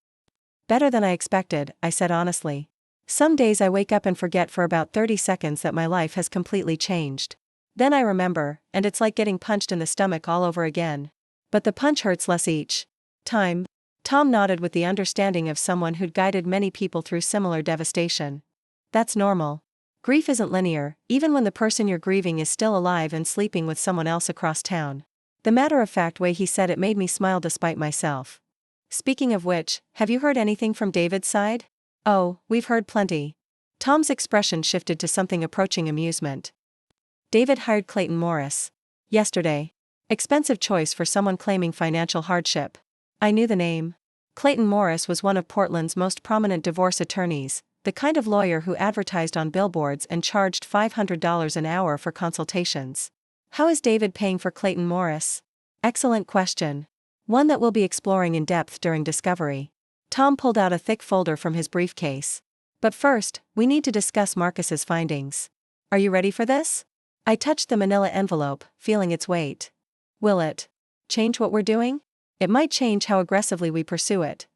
Better than I expected, I said honestly. Some days I wake up and forget for about 30 seconds that my life has completely changed. Then I remember, and it's like getting punched in the stomach all over again. But the punch hurts less each time. Tom nodded with the understanding of someone who'd guided many people through similar devastation. That's normal. Grief isn't linear, even when the person you're grieving is still alive and sleeping with someone else across town. The matter-of-fact way he said it made me smile despite myself. Speaking of which, have you heard anything from David's side? Oh, we've heard plenty. Tom's expression shifted to something approaching amusement. David hired Clayton Morris yesterday. Expensive choice for someone claiming financial hardship. I knew the name. Clayton Morris was one of Portland's most prominent divorce attorneys, the kind of lawyer who advertised on billboards and charged $500 an hour for consultations. How is David paying for Clayton Morris? Excellent question. One that we'll be exploring in depth during discovery. Tom pulled out a thick folder from his briefcase. But first, we need to discuss Marcus's findings. Are you ready for this? I touched the manila envelope, feeling its weight. Will it change what we're doing? It might change how aggressively we pursue it.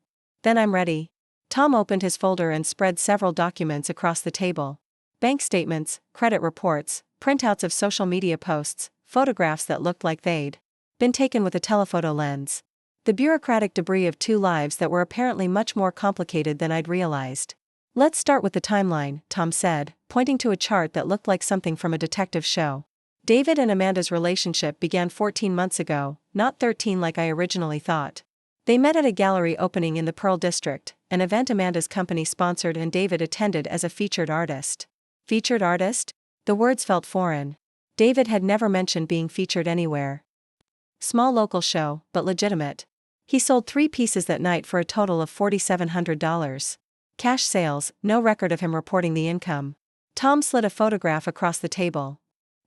Then I'm ready. Tom opened his folder and spread several documents across the table. Bank statements, credit reports, printouts of social media posts, photographs that looked like they'd been taken with a telephoto lens. The bureaucratic debris of two lives that were apparently much more complicated than I'd realized. Let's start with the timeline, Tom said, pointing to a chart that looked like something from a detective show. David and Amanda's relationship began 14 months ago, not 13 like I originally thought. They met at a gallery opening in the Pearl District, an event Amanda's company sponsored and David attended as a featured artist. Featured artist? The words felt foreign. David had never mentioned being featured anywhere. Small local show, but legitimate. He sold 3 pieces that night for a total of $4,700. Cash sales, no record of him reporting the income. Tom slid a photograph across the table.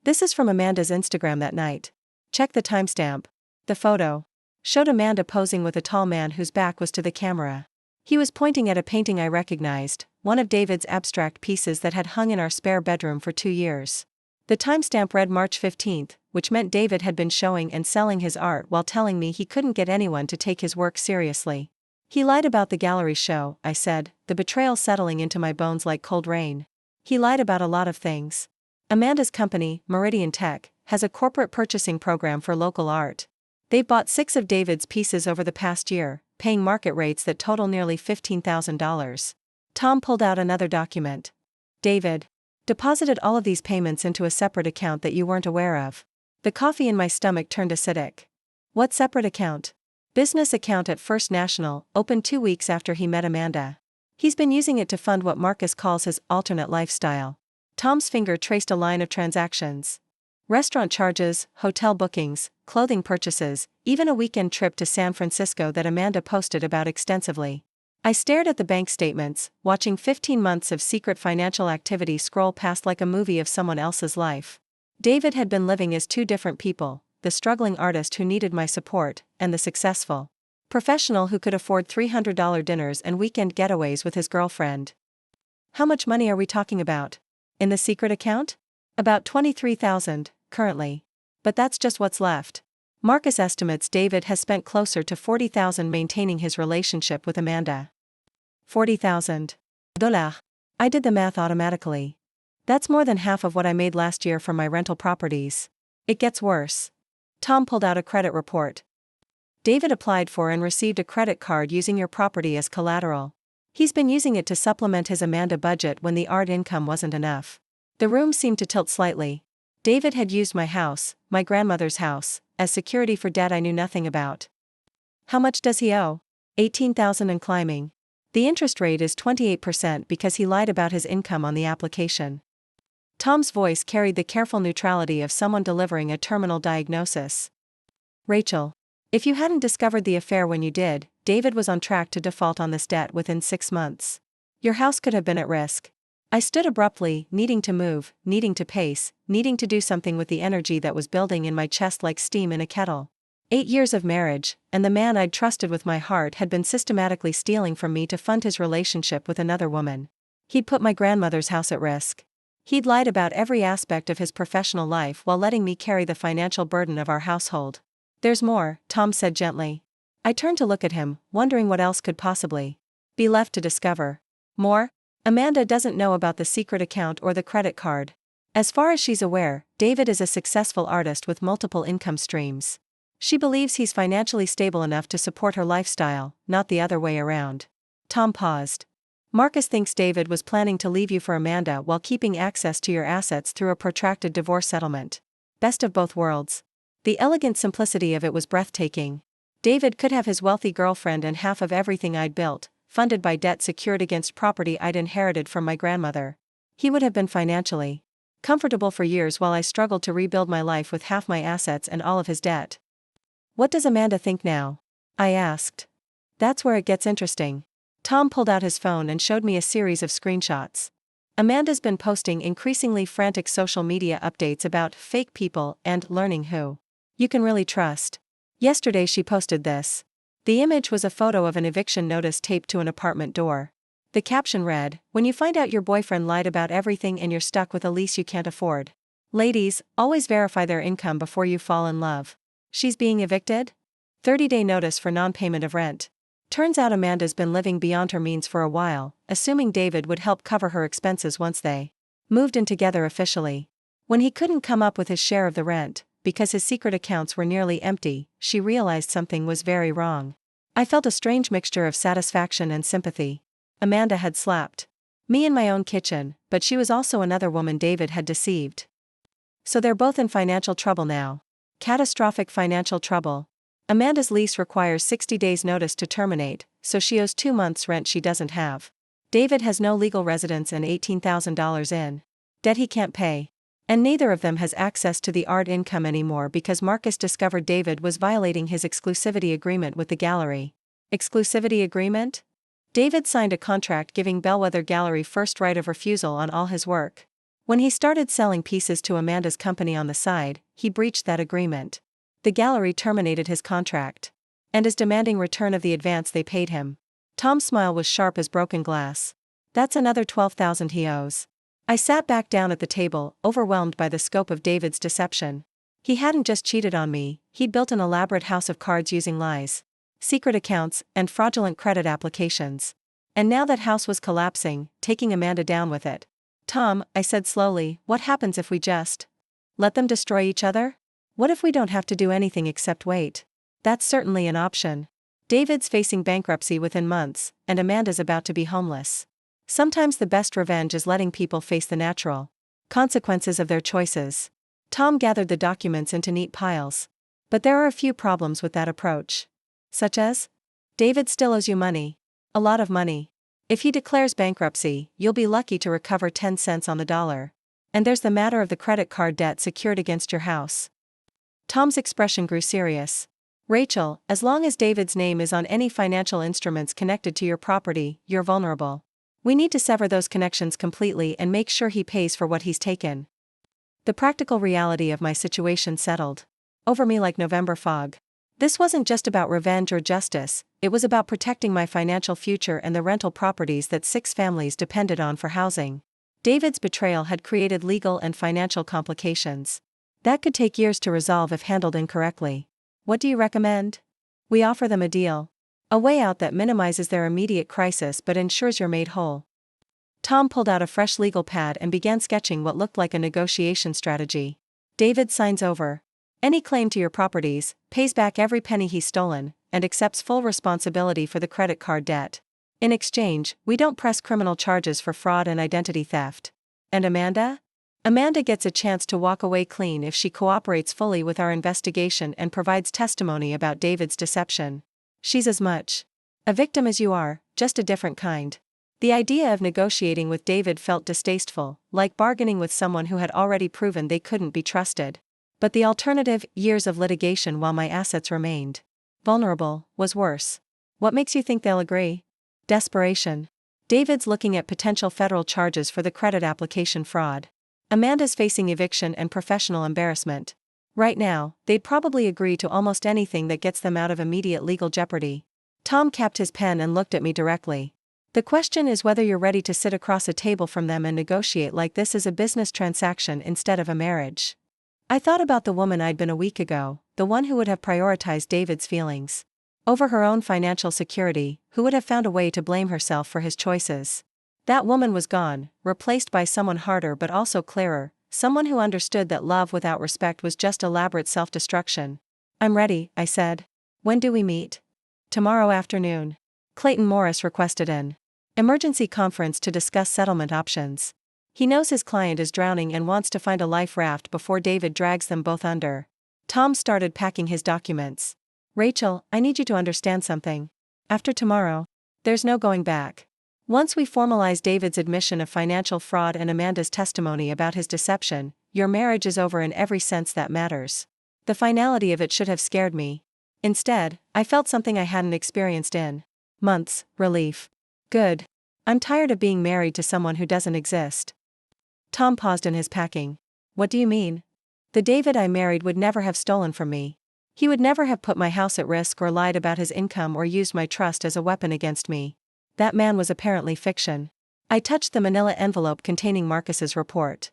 This is from Amanda's Instagram that night. Check the timestamp. The photo showed Amanda posing with a tall man whose back was to the camera. He was pointing at a painting I recognized, one of David's abstract pieces that had hung in our spare bedroom for 2 years. The timestamp read March 15th, which meant David had been showing and selling his art while telling me he couldn't get anyone to take his work seriously. He lied about the gallery show, I said, the betrayal settling into my bones like cold rain. He lied about a lot of things. Amanda's company, Meridian Tech, has a corporate purchasing program for local art. They've bought 6 of David's pieces over the past year, paying market rates that total nearly $15,000. Tom pulled out another document. David deposited all of these payments into a separate account that you weren't aware of. The coffee in my stomach turned acidic. What separate account? Business account at First National, opened 2 weeks after he met Amanda. He's been using it to fund what Marcus calls his alternate lifestyle. Tom's finger traced a line of transactions. Restaurant charges, hotel bookings, clothing purchases, even a weekend trip to San Francisco that Amanda posted about extensively. I stared at the bank statements, watching 15 months of secret financial activity scroll past like a movie of someone else's life. David had been living as 2 different people, the struggling artist who needed my support, and the successful professional who could afford $300 dinners and weekend getaways with his girlfriend. How much money are we talking about? In the secret account? About $23,000, currently. But that's just what's left. Marcus estimates David has spent closer to $40,000 maintaining his relationship with Amanda. $40,000. I did the math automatically. That's more than half of what I made last year from my rental properties. It gets worse. Tom pulled out a credit report. David applied for and received a credit card using your property as collateral. He's been using it to supplement his Amanda budget when the art income wasn't enough. The room seemed to tilt slightly. David had used my house, my grandmother's house, as security for debt I knew nothing about. How much does he owe? $18,000 and climbing. The interest rate is 28% because he lied about his income on the application. Tom's voice carried the careful neutrality of someone delivering a terminal diagnosis. Rachel. If you hadn't discovered the affair when you did, David was on track to default on this debt within 6 months. Your house could have been at risk. I stood abruptly, needing to move, needing to pace, needing to do something with the energy that was building in my chest like steam in a kettle. 8 years of marriage, and the man I'd trusted with my heart had been systematically stealing from me to fund his relationship with another woman. He'd put my grandmother's house at risk. He'd lied about every aspect of his professional life while letting me carry the financial burden of our household. There's more, Tom said gently. I turned to look at him, wondering what else could possibly be left to discover. More? Amanda doesn't know about the secret account or the credit card. As far as she's aware, David is a successful artist with multiple income streams. She believes he's financially stable enough to support her lifestyle, not the other way around. Tom paused. Marcus thinks David was planning to leave you for Amanda while keeping access to your assets through a protracted divorce settlement. Best of both worlds. The elegant simplicity of it was breathtaking. David could have his wealthy girlfriend and half of everything I'd built, funded by debt secured against property I'd inherited from my grandmother. He would have been financially comfortable for years while I struggled to rebuild my life with half my assets and all of his debt. What does Amanda think now? I asked. That's where it gets interesting. Tom pulled out his phone and showed me a series of screenshots. Amanda's been posting increasingly frantic social media updates about fake people and learning who you can really trust. Yesterday she posted this. The image was a photo of an eviction notice taped to an apartment door. The caption read, "When you find out your boyfriend lied about everything and you're stuck with a lease you can't afford. Ladies, always verify their income before you fall in love." She's being evicted? 30-day notice for non-payment of rent. Turns out Amanda's been living beyond her means for a while, assuming David would help cover her expenses once they moved in together officially. When he couldn't come up with his share of the rent, because his secret accounts were nearly empty, she realized something was very wrong. I felt a strange mixture of satisfaction and sympathy. Amanda had slapped me in my own kitchen, but she was also another woman David had deceived. So they're both in financial trouble now. Catastrophic financial trouble. Amanda's lease requires 60 days notice to terminate, so she owes 2 months' rent she doesn't have. David has no legal residence and $18,000 in debt he can't pay. And neither of them has access to the art income anymore because Marcus discovered David was violating his exclusivity agreement with the gallery. Exclusivity agreement? David signed a contract giving Bellwether Gallery first right of refusal on all his work. When he started selling pieces to Amanda's company on the side, he breached that agreement. The gallery terminated his contract and is demanding return of the advance they paid him. Tom's smile was sharp as broken glass. That's another $12,000 he owes. I sat back down at the table, overwhelmed by the scope of David's deception. He hadn't just cheated on me, he'd built an elaborate house of cards using lies, secret accounts, and fraudulent credit applications. And now that house was collapsing, taking Amanda down with it. Tom, I said slowly, what happens if we just let them destroy each other? What if we don't have to do anything except wait? That's certainly an option. David's facing bankruptcy within months, and Amanda's about to be homeless. Sometimes the best revenge is letting people face the natural consequences of their choices. Tom gathered the documents into neat piles. But there are a few problems with that approach. Such as? David still owes you money. A lot of money. If he declares bankruptcy, you'll be lucky to recover 10 cents on the dollar. And there's the matter of the credit card debt secured against your house. Tom's expression grew serious. Rachel, as long as David's name is on any financial instruments connected to your property, you're vulnerable. We need to sever those connections completely and make sure he pays for what he's taken. The practical reality of my situation settled over me like November fog. This wasn't just about revenge or justice, it was about protecting my financial future and the rental properties that 6 families depended on for housing. David's betrayal had created legal and financial complications that could take years to resolve if handled incorrectly. What do you recommend? We offer them a deal. A way out that minimizes their immediate crisis but ensures you're made whole. Tom pulled out a fresh legal pad and began sketching what looked like a negotiation strategy. David signs over any claim to your properties, pays back every penny he's stolen, and accepts full responsibility for the credit card debt. In exchange, we don't press criminal charges for fraud and identity theft. And Amanda? Amanda gets a chance to walk away clean if she cooperates fully with our investigation and provides testimony about David's deception. She's as much A victim as you are, just a different kind. The idea of negotiating with David felt distasteful, like bargaining with someone who had already proven they couldn't be trusted. But the alternative, years of litigation while my assets remained vulnerable, was worse. What makes you think they'll agree? Desperation. David's looking at potential federal charges for the credit application fraud. Amanda's facing eviction and professional embarrassment. Right now, they'd probably agree to almost anything that gets them out of immediate legal jeopardy. Tom capped his pen and looked at me directly. The question is whether you're ready to sit across a table from them and negotiate like this is a business transaction instead of a marriage. I thought about the woman I'd been a week ago, the one who would have prioritized David's feelings over her own financial security, who would have found a way to blame herself for his choices. That woman was gone, replaced by someone harder but also clearer, someone who understood that love without respect was just elaborate self-destruction. I'm ready, I said. When do we meet? Tomorrow afternoon. Clayton Morris requested an emergency conference to discuss settlement options. He knows his client is drowning and wants to find a life raft before David drags them both under. Tom started packing his documents. Rachel, I need you to understand something. After tomorrow, there's no going back. Once we formalize David's admission of financial fraud and Amanda's testimony about his deception, your marriage is over in every sense that matters. The finality of it should have scared me. Instead, I felt something I hadn't experienced in months: relief. Good. I'm tired of being married to someone who doesn't exist. Tom paused in his packing. What do you mean? The David I married would never have stolen from me. He would never have put my house at risk or lied about his income or used my trust as a weapon against me. That man was apparently fiction. I touched the manila envelope containing Marcus's report.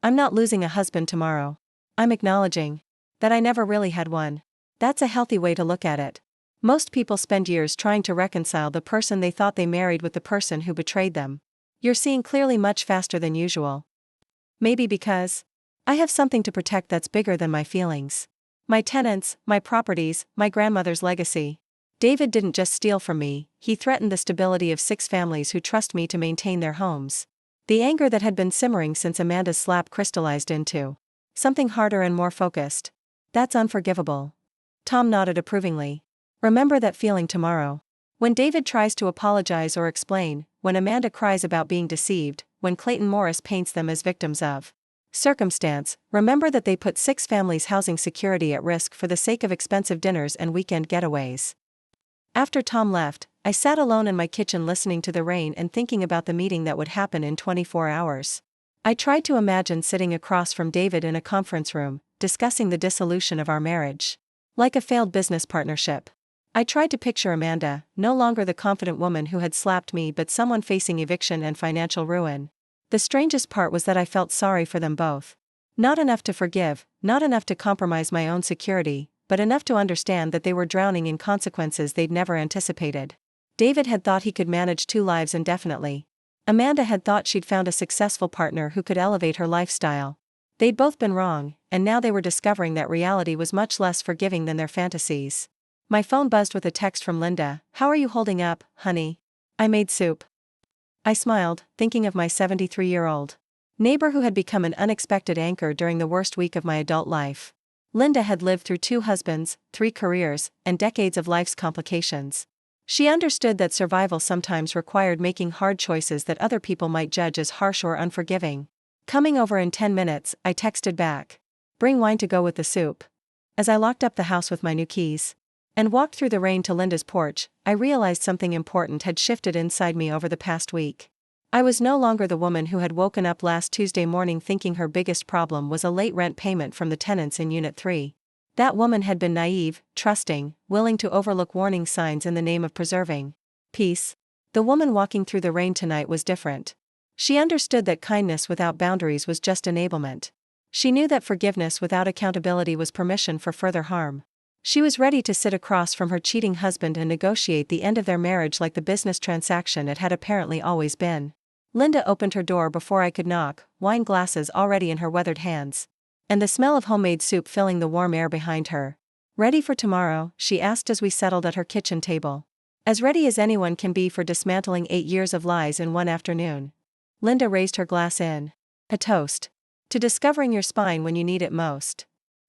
I'm not losing a husband tomorrow. I'm acknowledging that I never really had one. That's a healthy way to look at it. Most people spend years trying to reconcile the person they thought they married with the person who betrayed them. You're seeing clearly much faster than usual. Maybe because I have something to protect that's bigger than my feelings. My tenants, my properties, my grandmother's legacy. David didn't just steal from me, he threatened the stability of 6 families who trust me to maintain their homes. The anger that had been simmering since Amanda's slap crystallized into something harder and more focused. That's unforgivable. Tom nodded approvingly. Remember that feeling tomorrow. When David tries to apologize or explain, when Amanda cries about being deceived, when Clayton Morris paints them as victims of circumstance, remember that they put 6 families' housing security at risk for the sake of expensive dinners and weekend getaways. After Tom left, I sat alone in my kitchen listening to the rain and thinking about the meeting that would happen in 24 hours. I tried to imagine sitting across from David in a conference room, discussing the dissolution of our marriage. Like a failed business partnership. I tried to picture Amanda, no longer the confident woman who had slapped me but someone facing eviction and financial ruin. The strangest part was that I felt sorry for them both. Not enough to forgive, not enough to compromise my own security, but enough to understand that they were drowning in consequences they'd never anticipated. David had thought he could manage 2 lives indefinitely. Amanda had thought she'd found a successful partner who could elevate her lifestyle. They'd both been wrong, and now they were discovering that reality was much less forgiving than their fantasies. My phone buzzed with a text from Linda. How are you holding up, honey? I made soup. I smiled, thinking of my 73-year-old neighbor who had become an unexpected anchor during the worst week of my adult life. Linda had lived through 2 husbands, 3 careers, and decades of life's complications. She understood that survival sometimes required making hard choices that other people might judge as harsh or unforgiving. Coming over in 10 minutes, I texted back. Bring wine to go with the soup. As I locked up the house with my new keys and walked through the rain to Linda's porch, I realized something important had shifted inside me over the past week. I was no longer the woman who had woken up last Tuesday morning thinking her biggest problem was a late rent payment from the tenants in Unit 3. That woman had been naive, trusting, willing to overlook warning signs in the name of preserving peace. The woman walking through the rain tonight was different. She understood that kindness without boundaries was just enablement. She knew that forgiveness without accountability was permission for further harm. She was ready to sit across from her cheating husband and negotiate the end of their marriage like the business transaction it had apparently always been. Linda opened her door before I could knock, wine glasses already in her weathered hands, and the smell of homemade soup filling the warm air behind her. Ready for tomorrow? She asked as we settled at her kitchen table. As ready as anyone can be for dismantling 8 years of lies in one afternoon. Linda raised her glass in a toast to discovering your spine when you need it most.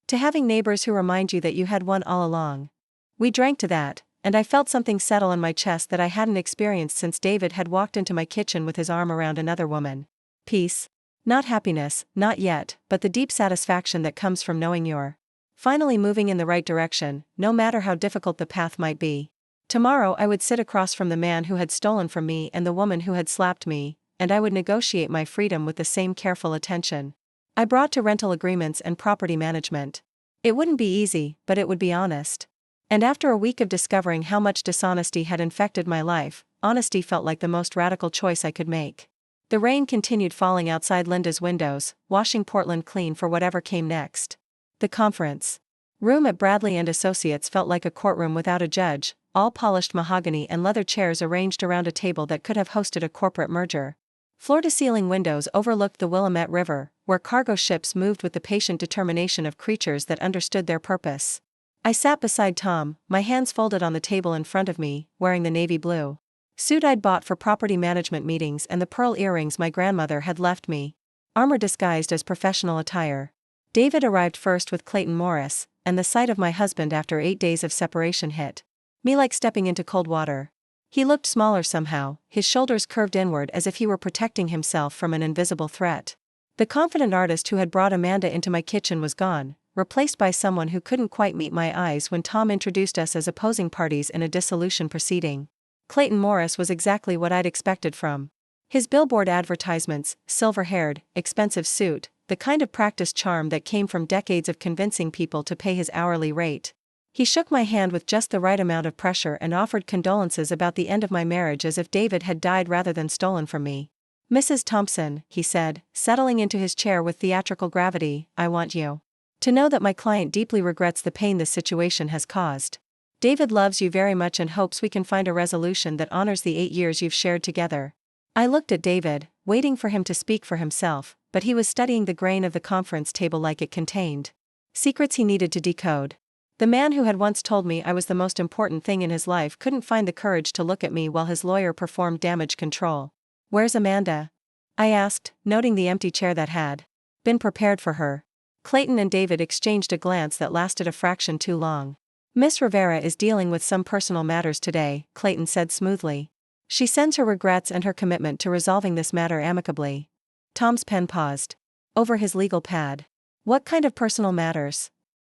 To having neighbors who remind you that you had one all along. We drank to that, and I felt something settle in my chest that I hadn't experienced since David had walked into my kitchen with his arm around another woman. Peace. Not happiness, not yet, but the deep satisfaction that comes from knowing you're finally moving in the right direction, no matter how difficult the path might be. Tomorrow I would sit across from the man who had stolen from me and the woman who had slapped me, and I would negotiate my freedom with the same careful attention I brought to rental agreements and property management. It wouldn't be easy, but it would be honest. And after a week of discovering how much dishonesty had infected my life, honesty felt like the most radical choice I could make. The rain continued falling outside Linda's windows, washing Portland clean for whatever came next. The conference room at Bradley and Associates felt like a courtroom without a judge, all polished mahogany and leather chairs arranged around a table that could have hosted a corporate merger. Floor-to-ceiling windows overlooked the Willamette River, where cargo ships moved with the patient determination of creatures that understood their purpose. I sat beside Tom, my hands folded on the table in front of me, wearing the navy blue suit I'd bought for property management meetings and the pearl earrings my grandmother had left me. Armor disguised as professional attire. David arrived first with Clayton Morris, and the sight of my husband after 8 days of separation hit me like stepping into cold water. He looked smaller somehow, his shoulders curved inward as if he were protecting himself from an invisible threat. The confident artist who had brought Amanda into my kitchen was gone, replaced by someone who couldn't quite meet my eyes when Tom introduced us as opposing parties in a dissolution proceeding. Clayton Morris was exactly what I'd expected from his billboard advertisements: silver-haired, expensive suit, the kind of practiced charm that came from decades of convincing people to pay his hourly rate. He shook my hand with just the right amount of pressure and offered condolences about the end of my marriage as if David had died rather than stolen from me. "Mrs. Thompson," he said, settling into his chair with theatrical gravity, "I want you to know that my client deeply regrets the pain this situation has caused. David loves you very much and hopes we can find a resolution that honors the 8 years you've shared together." I looked at David, waiting for him to speak for himself, but he was studying the grain of the conference table like it contained secrets he needed to decode. The man who had once told me I was the most important thing in his life couldn't find the courage to look at me while his lawyer performed damage control. "Where's Amanda?" I asked, noting the empty chair that had been prepared for her. Clayton and David exchanged a glance that lasted a fraction too long. "Miss Rivera is dealing with some personal matters today," Clayton said smoothly. "She sends her regrets and her commitment to resolving this matter amicably." Tom's pen paused over his legal pad. "What kind of personal matters?"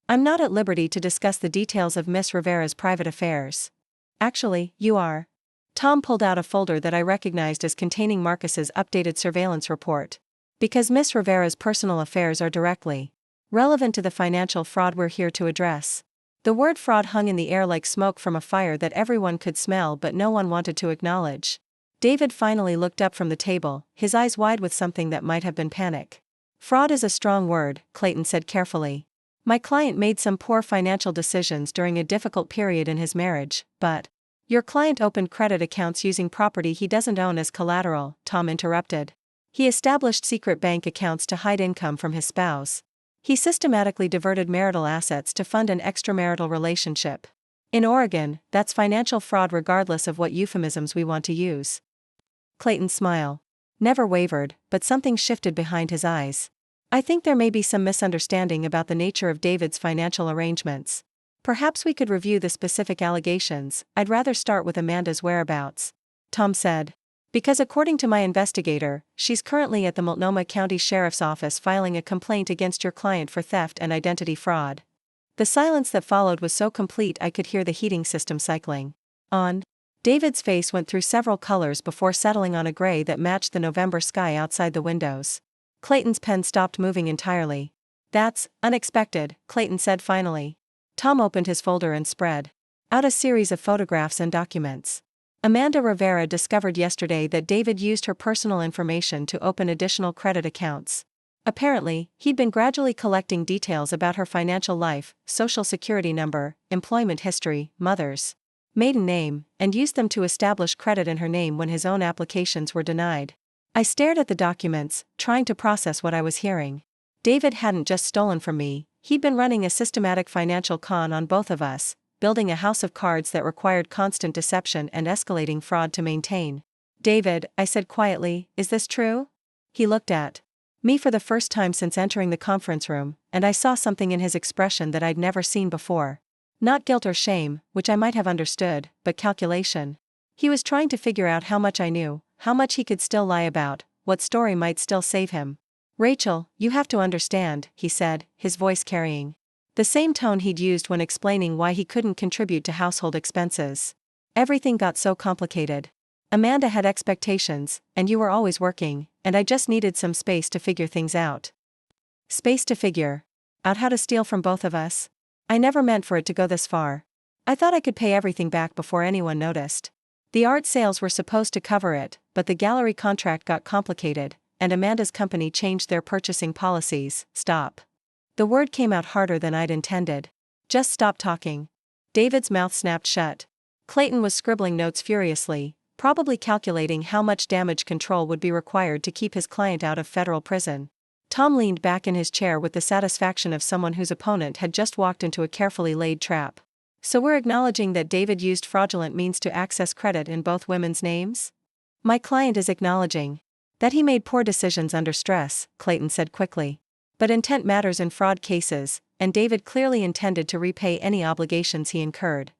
"I'm not at liberty to discuss the details of Miss Rivera's private affairs." "Actually, you are." Tom pulled out a folder that I recognized as containing Marcus's updated surveillance report. "Because Miss Rivera's personal affairs are directly relevant to the financial fraud we're here to address." The word fraud hung in the air like smoke from a fire that everyone could smell but no one wanted to acknowledge. David finally looked up from the table, his eyes wide with something that might have been panic. "Fraud is a strong word," Clayton said carefully. "My client made some poor financial decisions during a difficult period in his marriage, but—" "Your client opened credit accounts using property he doesn't own as collateral," Tom interrupted. "He established secret bank accounts to hide income from his spouse. He systematically diverted marital assets to fund an extramarital relationship. In Oregon, that's financial fraud regardless of what euphemisms we want to use." Clayton's smile never wavered, but something shifted behind his eyes. "I think there may be some misunderstanding about the nature of David's financial arrangements. Perhaps we could review the specific allegations. I'd rather start with Amanda's whereabouts," Tom said. "Because according to my investigator, she's currently at the Multnomah County Sheriff's Office filing a complaint against your client for theft and identity fraud." The silence that followed was so complete I could hear the heating system cycling on. David's face went through several colors before settling on a gray that matched the November sky outside the windows. Clayton's pen stopped moving entirely. "That's unexpected," Clayton said finally. Tom opened his folder and spread out a series of photographs and documents. "Amanda Rivera discovered yesterday that David used her personal information to open additional credit accounts. Apparently, he'd been gradually collecting details about her financial life, social security number, employment history, mother's maiden name, and used them to establish credit in her name when his own applications were denied." I stared at the documents, trying to process what I was hearing. David hadn't just stolen from me, he'd been running a systematic financial con on both of us, building a house of cards that required constant deception and escalating fraud to maintain. "David," I said quietly, "is this true?" He looked at me for the first time since entering the conference room, and I saw something in his expression that I'd never seen before. Not guilt or shame, which I might have understood, but calculation. He was trying to figure out how much I knew, how much he could still lie about, what story might still save him. Rachel, you have to understand, he said, his voice carrying the same tone he'd used when explaining why he couldn't contribute to household expenses. Everything got so complicated. Amanda had expectations, and you were always working, and I just needed some space to figure things out. Space to figure out how to steal from both of us? I never meant for it to go this far. I thought I could pay everything back before anyone noticed. The art sales were supposed to cover it, but the gallery contract got complicated, and Amanda's company changed their purchasing policies. Stop. The word came out harder than I'd intended. Just stop talking. David's mouth snapped shut. Clayton was scribbling notes furiously, probably calculating how much damage control would be required to keep his client out of federal prison. Tom leaned back in his chair with the satisfaction of someone whose opponent had just walked into a carefully laid trap. So we're acknowledging that David used fraudulent means to access credit in both women's names? My client is acknowledging that he made poor decisions under stress, Clayton said quickly. But intent matters in fraud cases, and David clearly intended to repay any obligations he incurred.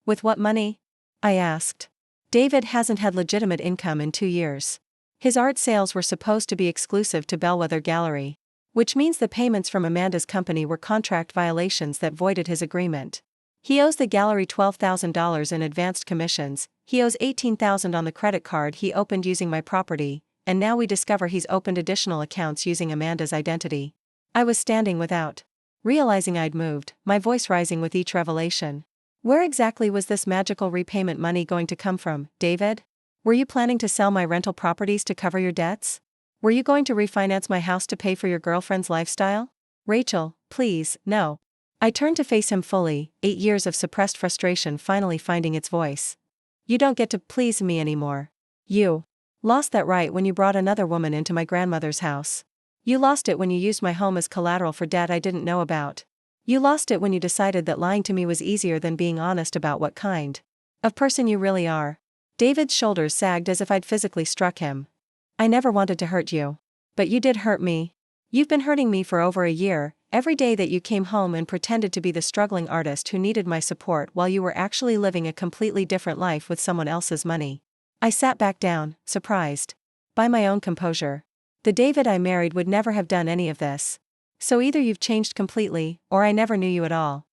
With what money? I asked. David hasn't had legitimate income in 2 years. His art sales were supposed to be exclusive to Bellwether Gallery, which means the payments from Amanda's company were contract violations that voided his agreement. He owes the gallery $12,000 in advanced commissions, he owes $18,000 on the credit card he opened using my property, and now we discover he's opened additional accounts using Amanda's identity. I was standing without realizing I'd moved, my voice rising with each revelation. Where exactly was this magical repayment money going to come from, David? Were you planning to sell my rental properties to cover your debts? Were you going to refinance my house to pay for your girlfriend's lifestyle? Rachel, please, no. I turned to face him fully, 8 years of suppressed frustration finally finding its voice. You don't get to please me anymore. You lost that right when you brought another woman into my grandmother's house. You lost it when you used my home as collateral for debt I didn't know about. You lost it when you decided that lying to me was easier than being honest about what kind of person you really are. David's shoulders sagged as if I'd physically struck him. I never wanted to hurt you. But you did hurt me. You've been hurting me for over a year, every day that you came home and pretended to be the struggling artist who needed my support while you were actually living a completely different life with someone else's money. I sat back down, surprised by my own composure. The David I married would never have done any of this. So either you've changed completely, or I never knew you at all.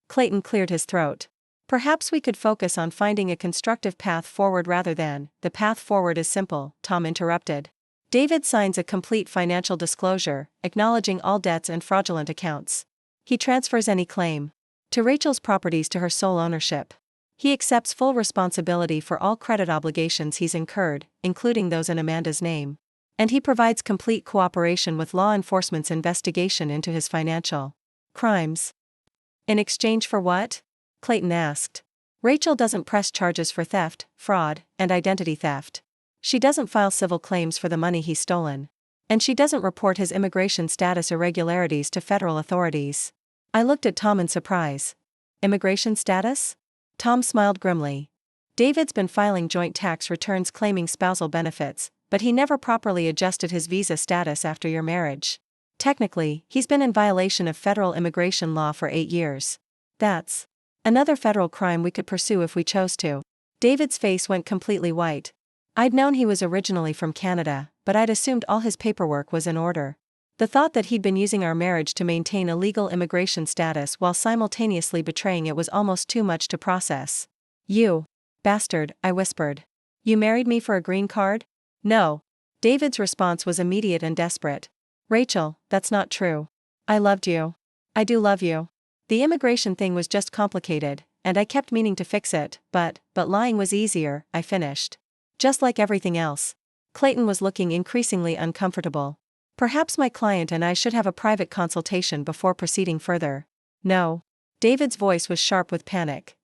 Clayton cleared his throat. Perhaps we could focus on finding a constructive path forward rather than, the path forward is simple, Tom interrupted. David signs a complete financial disclosure, acknowledging all debts and fraudulent accounts. He transfers any claim to Rachel's properties to her sole ownership. He accepts full responsibility for all credit obligations he's incurred, including those in Amanda's name. And he provides complete cooperation with law enforcement's investigation into his financial crimes. In exchange for what? Clayton asked. Rachel doesn't press charges for theft, fraud, and identity theft. She doesn't file civil claims for the money he's stolen. And she doesn't report his immigration status irregularities to federal authorities. I looked at Tom in surprise. Immigration status? Tom smiled grimly. David's been filing joint tax returns claiming spousal benefits, but he never properly adjusted his visa status after your marriage. Technically, he's been in violation of federal immigration law for 8 years. That's another federal crime we could pursue if we chose to. David's face went completely white. I'd known he was originally from Canada, but I'd assumed all his paperwork was in order. The thought that he'd been using our marriage to maintain a legal immigration status while simultaneously betraying it was almost too much to process. You bastard, I whispered. You married me for a green card? No. David's response was immediate and desperate. Rachel, that's not true. I loved you. I do love you. The immigration thing was just complicated, and I kept meaning to fix it, but lying was easier, I finished. Just like everything else. Clayton was looking increasingly uncomfortable. Perhaps my client and I should have a private consultation before proceeding further. No. David's voice was sharp with panic.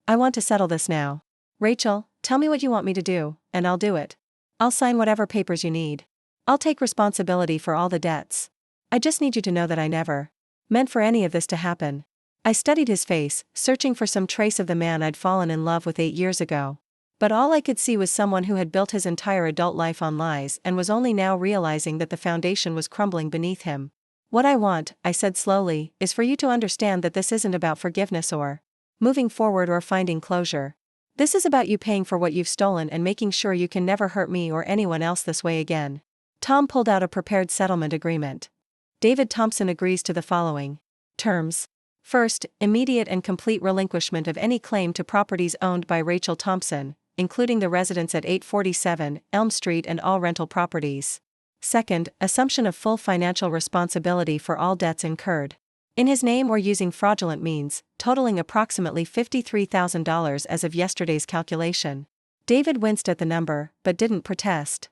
I want to settle this now. Rachel, tell me what you want me to do, and I'll do it. I'll sign whatever papers you need. I'll take responsibility for all the debts. I just need you to know that I never meant for any of this to happen. I studied his face, searching for some trace of the man I'd fallen in love with 8 years ago. But all I could see was someone who had built his entire adult life on lies and was only now realizing that the foundation was crumbling beneath him. What I want, I said slowly, is for you to understand that this isn't about forgiveness or moving forward or finding closure. This is about you paying for what you've stolen and making sure you can never hurt me or anyone else this way again. Tom pulled out a prepared settlement agreement. David Thompson agrees to the following terms. First, immediate and complete relinquishment of any claim to properties owned by Rachel Thompson, including the residence at 847 Elm Street and all rental properties. Second, assumption of full financial responsibility for all debts incurred in his name or using fraudulent means, totaling approximately $53,000 as of yesterday's calculation. David winced at the number, but didn't protest.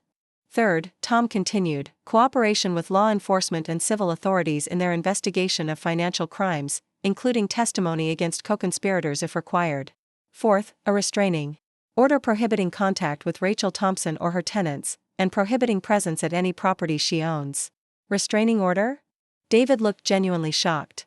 Third, Tom continued, cooperation with law enforcement and civil authorities in their investigation of financial crimes, including testimony against co-conspirators if required. Fourth, a restraining order prohibiting contact with Rachel Thompson or her tenants, and prohibiting presence at any property she owns. Restraining order? David looked genuinely shocked.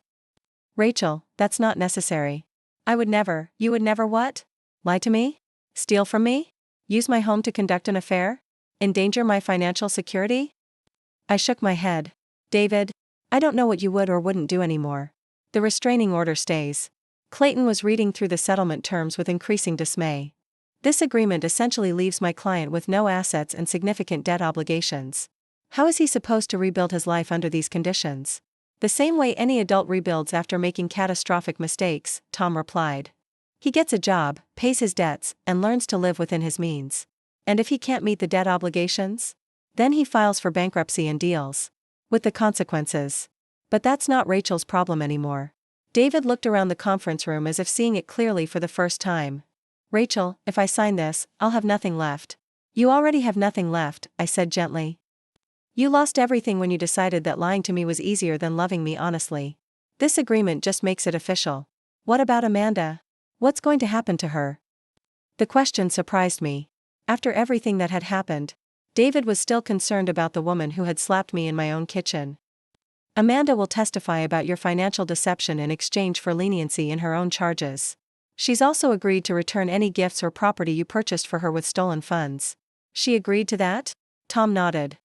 Rachel, that's not necessary. I would never. You would never what? Lie to me? Steal from me? Use my home to conduct an affair? Endanger my financial security? I shook my head. David, I don't know what you would or wouldn't do anymore. The restraining order stays. Clayton was reading through the settlement terms with increasing dismay. This agreement essentially leaves my client with no assets and significant debt obligations. How is he supposed to rebuild his life under these conditions? The same way any adult rebuilds after making catastrophic mistakes, Tom replied. He gets a job, pays his debts, and learns to live within his means. And if he can't meet the debt obligations? Then he files for bankruptcy and deals with the consequences. But that's not Rachel's problem anymore. David looked around the conference room as if seeing it clearly for the first time. Rachel, if I sign this, I'll have nothing left. You already have nothing left, I said gently. You lost everything when you decided that lying to me was easier than loving me honestly. This agreement just makes it official. What about Amanda? What's going to happen to her? The question surprised me. After everything that had happened, David was still concerned about the woman who had slapped me in my own kitchen. Amanda will testify about your financial deception in exchange for leniency in her own charges. She's also agreed to return any gifts or property you purchased for her with stolen funds. She agreed to that? Tom nodded.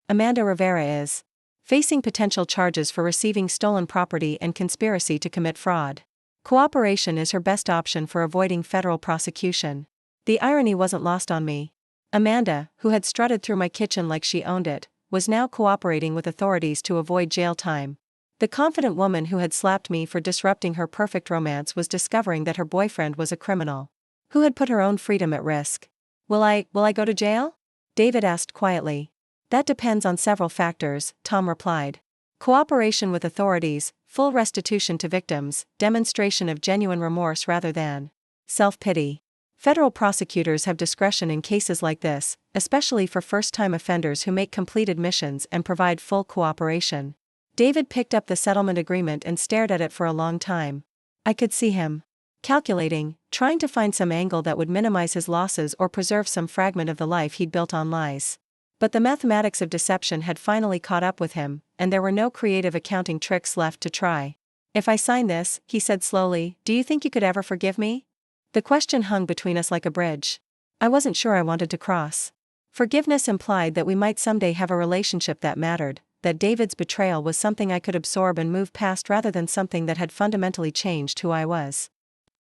Amanda Rivera is facing potential charges for receiving stolen property and conspiracy to commit fraud. Cooperation is her best option for avoiding federal prosecution. The irony wasn't lost on me. Amanda, who had strutted through my kitchen like she owned it, was now cooperating with authorities to avoid jail time. The confident woman who had slapped me for disrupting her perfect romance was discovering that her boyfriend was a criminal who had put her own freedom at risk. Will I go to jail? David asked quietly. That depends on several factors, Tom replied. Cooperation with authorities, full restitution to victims, demonstration of genuine remorse rather than self-pity. Federal prosecutors have discretion in cases like this, especially for first-time offenders who make complete admissions and provide full cooperation. David picked up the settlement agreement and stared at it for a long time. I could see him calculating, trying to find some angle that would minimize his losses or preserve some fragment of the life he'd built on lies. But the mathematics of deception had finally caught up with him, and there were no creative accounting tricks left to try. If I sign this, he said slowly, do you think you could ever forgive me? The question hung between us like a bridge. I wasn't sure I wanted to cross. Forgiveness implied that we might someday have a relationship that mattered, that David's betrayal was something I could absorb and move past rather than something that had fundamentally changed who I was.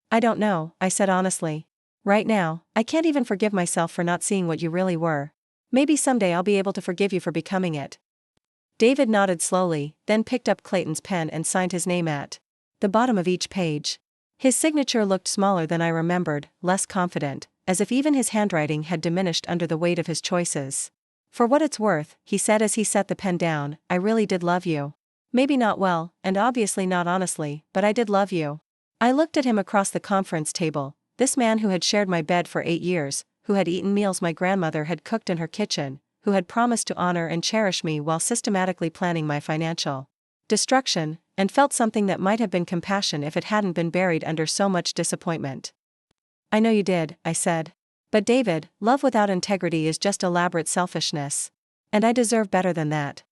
I don't know, I said honestly. Right now, I can't even forgive myself for not seeing what you really were. Maybe someday I'll be able to forgive you for becoming it. David nodded slowly, then picked up Clayton's pen and signed his name at the bottom of each page. His signature looked smaller than I remembered, less confident, as if even his handwriting had diminished under the weight of his choices. For what it's worth, he said as he set the pen down, I really did love you. Maybe not well, and obviously not honestly, but I did love you. I looked at him across the conference table, this man who had shared my bed for 8 years, who had eaten meals my grandmother had cooked in her kitchen, who had promised to honor and cherish me while systematically planning my financial destruction, and felt something that might have been compassion if it hadn't been buried under so much disappointment. I know you did, I said. But David, love without integrity is just elaborate selfishness. And I deserve better than that.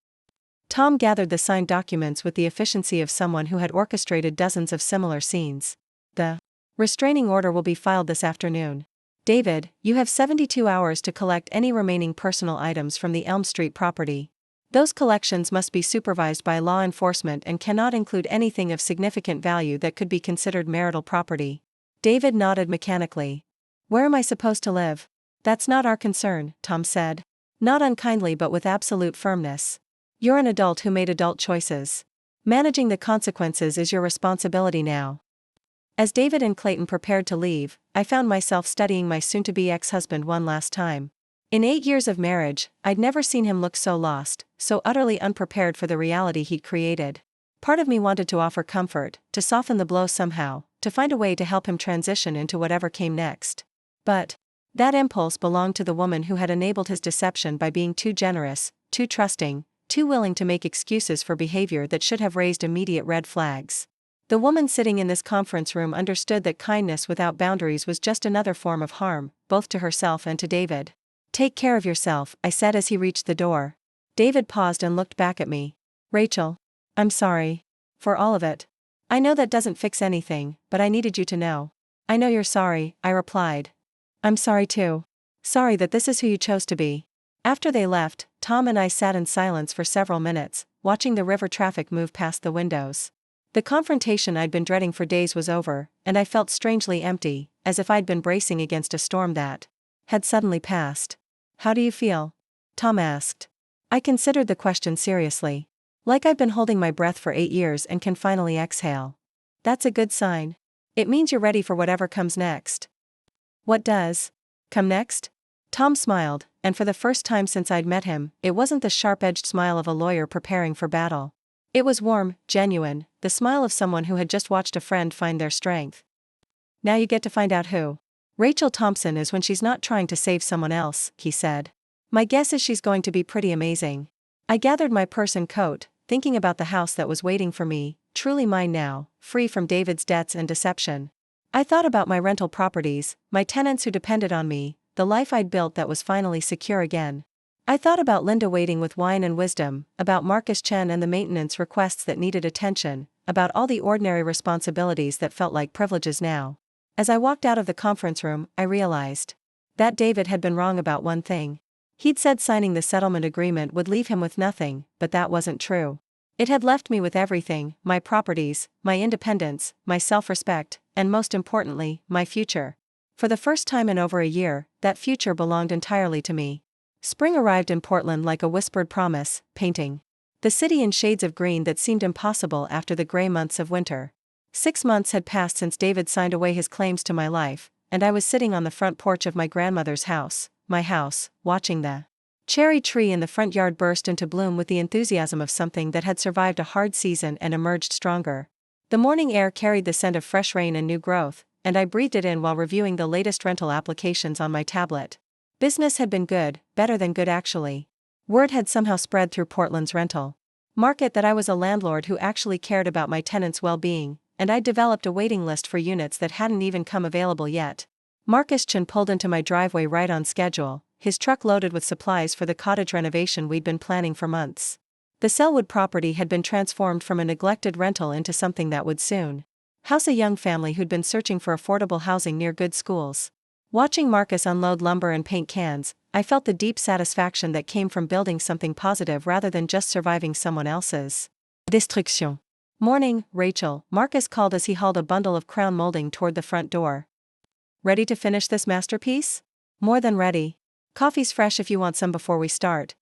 Tom gathered the signed documents with the efficiency of someone who had orchestrated dozens of similar scenes. The restraining order will be filed this afternoon. David, you have 72 hours to collect any remaining personal items from the Elm Street property. Those collections must be supervised by law enforcement and cannot include anything of significant value that could be considered marital property. David nodded mechanically. Where am I supposed to live? That's not our concern, Tom said. Not unkindly but with absolute firmness. You're an adult who made adult choices. Managing the consequences is your responsibility now. As David and Clayton prepared to leave, I found myself studying my soon-to-be ex-husband one last time. In 8 years of marriage, I'd never seen him look so lost, so utterly unprepared for the reality he'd created. Part of me wanted to offer comfort, to soften the blow somehow, to find a way to help him transition into whatever came next. But that impulse belonged to the woman who had enabled his deception by being too generous, too trusting, too willing to make excuses for behavior that should have raised immediate red flags. The woman sitting in this conference room understood that kindness without boundaries was just another form of harm, both to herself and to David. Take care of yourself, I said as he reached the door. David paused and looked back at me. Rachel. I'm sorry. For all of it. I know that doesn't fix anything, but I needed you to know. I know you're sorry, I replied. I'm sorry too. Sorry that this is who you chose to be. After they left, Tom and I sat in silence for several minutes, watching the river traffic move past the windows. The confrontation I'd been dreading for days was over, and I felt strangely empty, as if I'd been bracing against a storm that had suddenly passed. How do you feel? Tom asked. I considered the question seriously. Like I've been holding my breath for 8 years and can finally exhale. That's a good sign. It means you're ready for whatever comes next. What does come next? Tom smiled, and for the first time since I'd met him, it wasn't the sharp-edged smile of a lawyer preparing for battle. It was warm, genuine, the smile of someone who had just watched a friend find their strength. Now you get to find out who Rachel Thompson is when she's not trying to save someone else, he said. My guess is she's going to be pretty amazing. I gathered my purse and coat, thinking about the house that was waiting for me, truly mine now, free from David's debts and deception. I thought about my rental properties, my tenants who depended on me, the life I'd built that was finally secure again. I thought about Linda waiting with wine and wisdom, about Marcus Chen and the maintenance requests that needed attention, about all the ordinary responsibilities that felt like privileges now. As I walked out of the conference room, I realized that David had been wrong about one thing. He'd said signing the settlement agreement would leave him with nothing, but that wasn't true. It had left me with everything, my properties, my independence, my self-respect, and most importantly, my future. For the first time in over a year, that future belonged entirely to me. Spring arrived in Portland like a whispered promise, painting the city in shades of green that seemed impossible after the gray months of winter. 6 months had passed since David signed away his claims to my life, and I was sitting on the front porch of my grandmother's house, my house, watching the cherry tree in the front yard burst into bloom with the enthusiasm of something that had survived a hard season and emerged stronger. The morning air carried the scent of fresh rain and new growth, and I breathed it in while reviewing the latest rental applications on my tablet. Business had been good, better than good actually. Word had somehow spread through Portland's rental market that I was a landlord who actually cared about my tenants' well-being, and I'd developed a waiting list for units that hadn't even come available yet. Marcus Chen pulled into my driveway right on schedule, his truck loaded with supplies for the cottage renovation we'd been planning for months. The Selwood property had been transformed from a neglected rental into something that would soon house a young family who'd been searching for affordable housing near good schools. Watching Marcus unload lumber and paint cans, I felt the deep satisfaction that came from building something positive rather than just surviving someone else's destruction. Morning, Rachel, Marcus called as he hauled a bundle of crown molding toward the front door. Ready to finish this masterpiece? More than ready. Coffee's fresh if you want some before we start.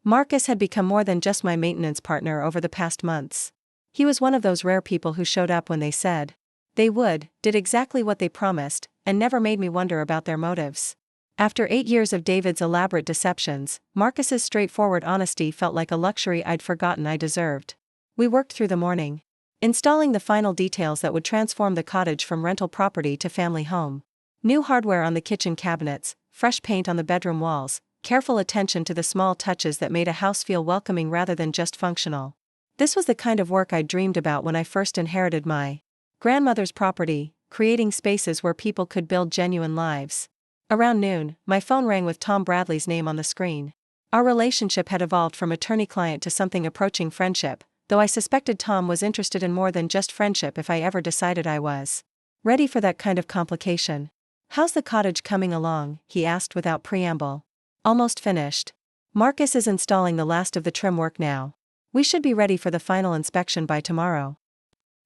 Marcus had become more than just my maintenance partner over the past months. He was one of those rare people who showed up when they said they would, did exactly what they promised, and never made me wonder about their motives. After 8 years of David's elaborate deceptions, Marcus's straightforward honesty felt like a luxury I'd forgotten I deserved. We worked through the morning, installing the final details that would transform the cottage from rental property to family home. New hardware on the kitchen cabinets, fresh paint on the bedroom walls, careful attention to the small touches that made a house feel welcoming rather than just functional. This was the kind of work I dreamed about when I first inherited my grandmother's property, creating spaces where people could build genuine lives. Around noon, my phone rang with Tom Bradley's name on the screen. Our relationship had evolved from attorney-client to something approaching friendship, though I suspected Tom was interested in more than just friendship if I ever decided I was ready for that kind of complication. How's the cottage coming along? He asked without preamble. Almost finished. Marcus is installing the last of the trim work now. We should be ready for the final inspection by tomorrow.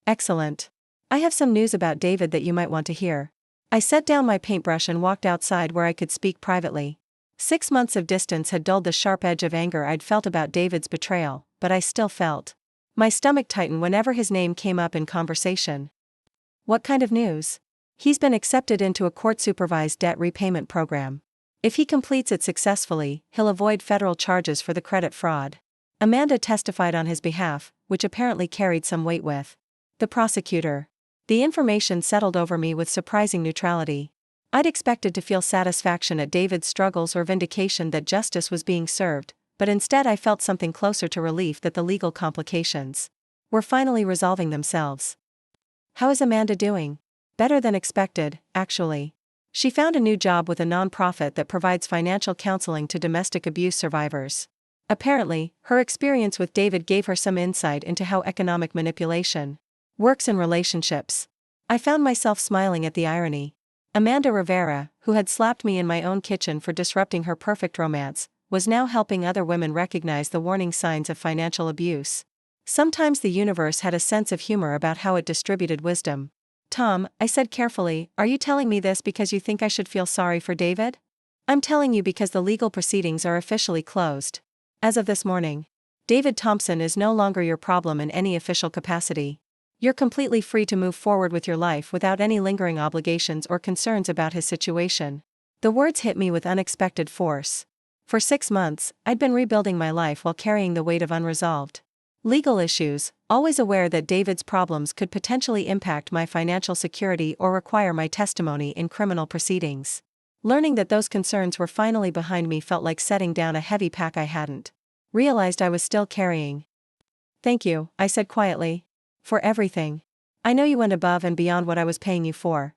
Excellent. I have some news about David that you might want to hear. I set down my paintbrush and walked outside where I could speak privately. 6 months of distance had dulled the sharp edge of anger I'd felt about David's betrayal, but I still felt my stomach tighten whenever his name came up in conversation. What kind of news? He's been accepted into a court-supervised debt repayment program. If he completes it successfully, he'll avoid federal charges for the credit fraud. Amanda testified on his behalf, which apparently carried some weight with the prosecutor. The information settled over me with surprising neutrality. I'd expected to feel satisfaction at David's struggles or vindication that justice was being served, but instead I felt something closer to relief that the legal complications were finally resolving themselves. How is Amanda doing? Better than expected, actually. She found a new job with a nonprofit that provides financial counseling to domestic abuse survivors. Apparently, her experience with David gave her some insight into how economic manipulation works in relationships. I found myself smiling at the irony. Amanda Rivera, who had slapped me in my own kitchen for disrupting her perfect romance, was now helping other women recognize the warning signs of financial abuse. Sometimes the universe had a sense of humor about how it distributed wisdom. Tom, I said carefully, are you telling me this because you think I should feel sorry for David? I'm telling you because the legal proceedings are officially closed. As of this morning, David Thompson is no longer your problem in any official capacity. You're completely free to move forward with your life without any lingering obligations or concerns about his situation. The words hit me with unexpected force. For 6 months, I'd been rebuilding my life while carrying the weight of unresolved legal issues, always aware that David's problems could potentially impact my financial security or require my testimony in criminal proceedings. Learning that those concerns were finally behind me felt like setting down a heavy pack I hadn't realized I was still carrying. Thank you, I said quietly. For everything. I know you went above and beyond what I was paying you for.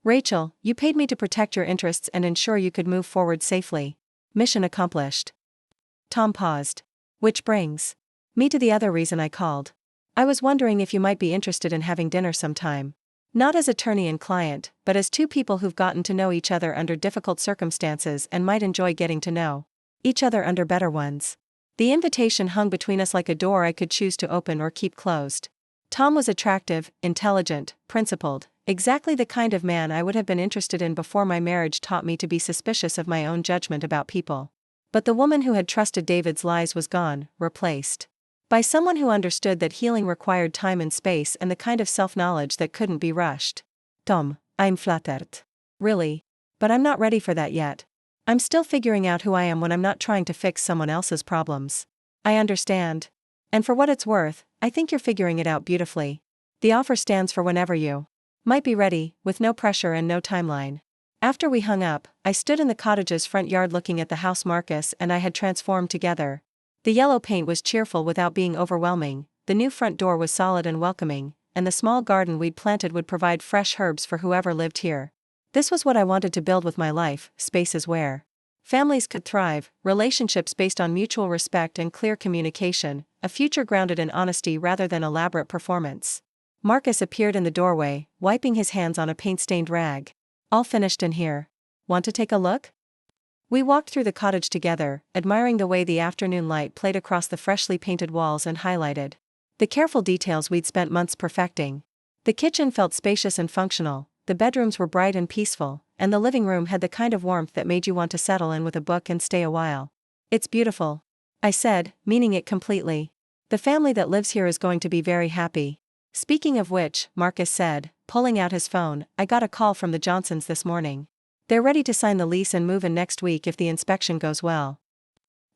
Rachel, you paid me to protect your interests and ensure you could move forward safely. Mission accomplished. Tom paused. Which brings me to the other reason I called. I was wondering if you might be interested in having dinner sometime. Not as attorney and client, but as two people who've gotten to know each other under difficult circumstances and might enjoy getting to know each other under better ones. The invitation hung between us like a door I could choose to open or keep closed. Tom was attractive, intelligent, principled, exactly the kind of man I would have been interested in before my marriage taught me to be suspicious of my own judgment about people. But the woman who had trusted David's lies was gone, replaced by someone who understood that healing required time and space and the kind of self-knowledge that couldn't be rushed. Tom, I'm flattered. Really. But I'm not ready for that yet. I'm still figuring out who I am when I'm not trying to fix someone else's problems. I understand. And for what it's worth, I think you're figuring it out beautifully. The offer stands for whenever you might be ready, with no pressure and no timeline. After we hung up, I stood in the cottage's front yard looking at the house Marcus and I had transformed together. The yellow paint was cheerful without being overwhelming, the new front door was solid and welcoming, and the small garden we'd planted would provide fresh herbs for whoever lived here. This was what I wanted to build with my life, spaces where families could thrive, relationships based on mutual respect and clear communication, a future grounded in honesty rather than elaborate performance. Marcus appeared in the doorway, wiping his hands on a paint-stained rag. All finished in here. Want to take a look? We walked through the cottage together, admiring the way the afternoon light played across the freshly painted walls and highlighted the careful details we'd spent months perfecting. The kitchen felt spacious and functional, the bedrooms were bright and peaceful, and the living room had the kind of warmth that made you want to settle in with a book and stay a while. It's beautiful, I said, meaning it completely. The family that lives here is going to be very happy. Speaking of which, Marcus said, pulling out his phone, I got a call from the Johnsons this morning. They're ready to sign the lease and move in next week if the inspection goes well.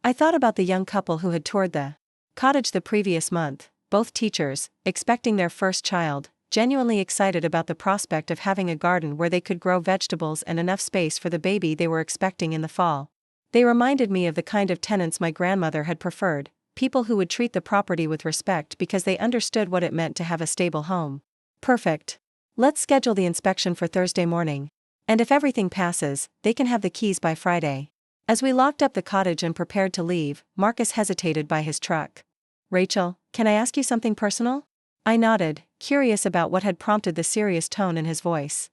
I thought about the young couple who had toured the cottage the previous month, both teachers, expecting their first child, genuinely excited about the prospect of having a garden where they could grow vegetables and enough space for the baby they were expecting in the fall. They reminded me of the kind of tenants my grandmother had preferred, people who would treat the property with respect because they understood what it meant to have a stable home. Perfect. Let's schedule the inspection for Thursday morning. And if everything passes, they can have the keys by Friday. As we locked up the cottage and prepared to leave, Marcus hesitated by his truck. Rachel, can I ask you something personal? I nodded, curious about what had prompted the serious tone in his voice.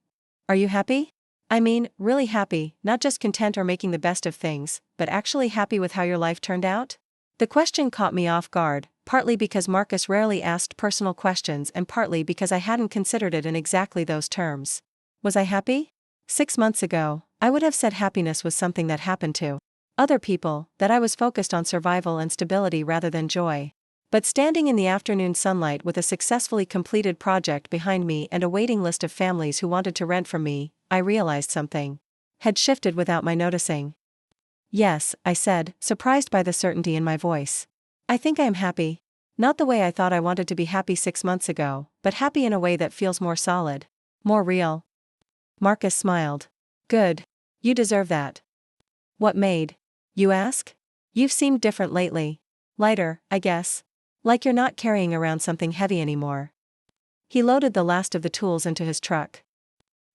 Are you happy? I mean, really happy, not just content or making the best of things, but actually happy with how your life turned out? The question caught me off guard, partly because Marcus rarely asked personal questions and partly because I hadn't considered it in exactly those terms. Was I happy? 6 months ago, I would have said happiness was something that happened to other people, that I was focused on survival and stability rather than joy. But standing in the afternoon sunlight with a successfully completed project behind me and a waiting list of families who wanted to rent from me, I realized something had shifted without my noticing. Yes, I said, surprised by the certainty in my voice. I think I am happy. Not the way I thought I wanted to be happy 6 months ago, but happy in a way that feels more solid, more real. Marcus smiled. Good. You deserve that. What made you ask? You've seemed different lately. Lighter, I guess. Like you're not carrying around something heavy anymore. He loaded the last of the tools into his truck.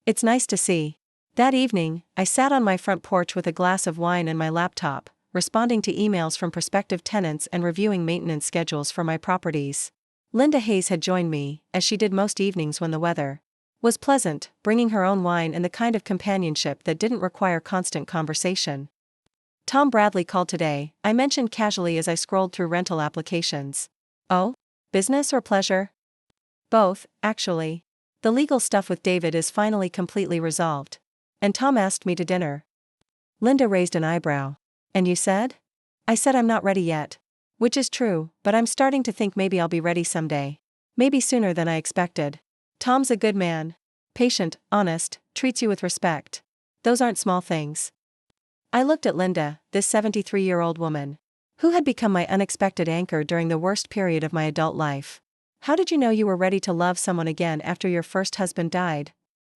It's nice to see. That evening, I sat on my front porch with a glass of wine and my laptop, responding to emails from prospective tenants and reviewing maintenance schedules for my properties. Linda Hayes had joined me, as she did most evenings when the weather was pleasant, bringing her own wine and the kind of companionship that didn't require constant conversation. Tom Bradley called today, I mentioned casually as I scrolled through rental applications. Oh? Business or pleasure? Both, actually. The legal stuff with David is finally completely resolved. And Tom asked me to dinner. Linda raised an eyebrow. And you said? I said I'm not ready yet. Which is true, but I'm starting to think maybe I'll be ready someday. Maybe sooner than I expected. Tom's a good man. Patient, honest, treats you with respect. Those aren't small things. I looked at Linda, this 73-year-old woman, who had become my unexpected anchor during the worst period of my adult life. How did you know you were ready to love someone again after your first husband died?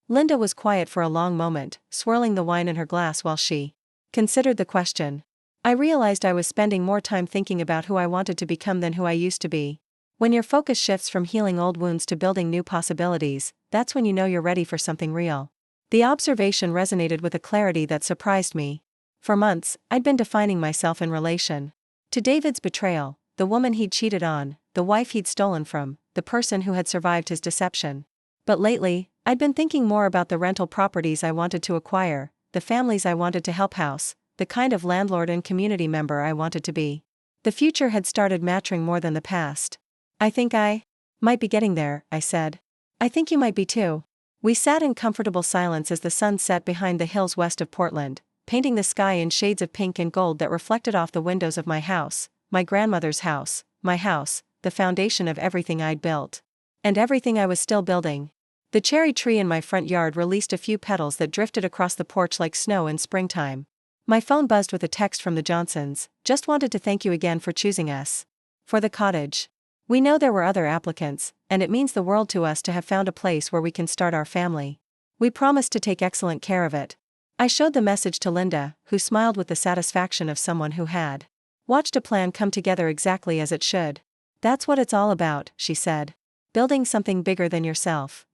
Linda was quiet for a long moment, swirling the wine in her glass while she considered the question. I realized I was spending more time thinking about who I wanted to become than who I used to be. When your focus shifts from healing old wounds to building new possibilities, that's when you know you're ready for something real. The observation resonated with a clarity that surprised me. For months, I'd been defining myself in relation to David's betrayal, the woman he'd cheated on, the wife he'd stolen from, the person who had survived his deception. But lately, I'd been thinking more about the rental properties I wanted to acquire, the families I wanted to help house, the kind of landlord and community member I wanted to be. The future had started mattering more than the past. I think I might be getting there, I said. I think you might be too. We sat in comfortable silence as the sun set behind the hills west of Portland, painting the sky in shades of pink and gold that reflected off the windows of my house, my grandmother's house, my house, the foundation of everything I'd built. And everything I was still building. The cherry tree in my front yard released a few petals that drifted across the porch like snow in springtime. My phone buzzed with a text from the Johnsons. Just wanted to thank you again for choosing us. For the cottage. We know there were other applicants, and it means the world to us to have found a place where we can start our family. We promise to take excellent care of it. I showed the message to Linda, who smiled with the satisfaction of someone who had watched a plan come together exactly as it should. That's what it's all about, she said. Building something bigger than yourself.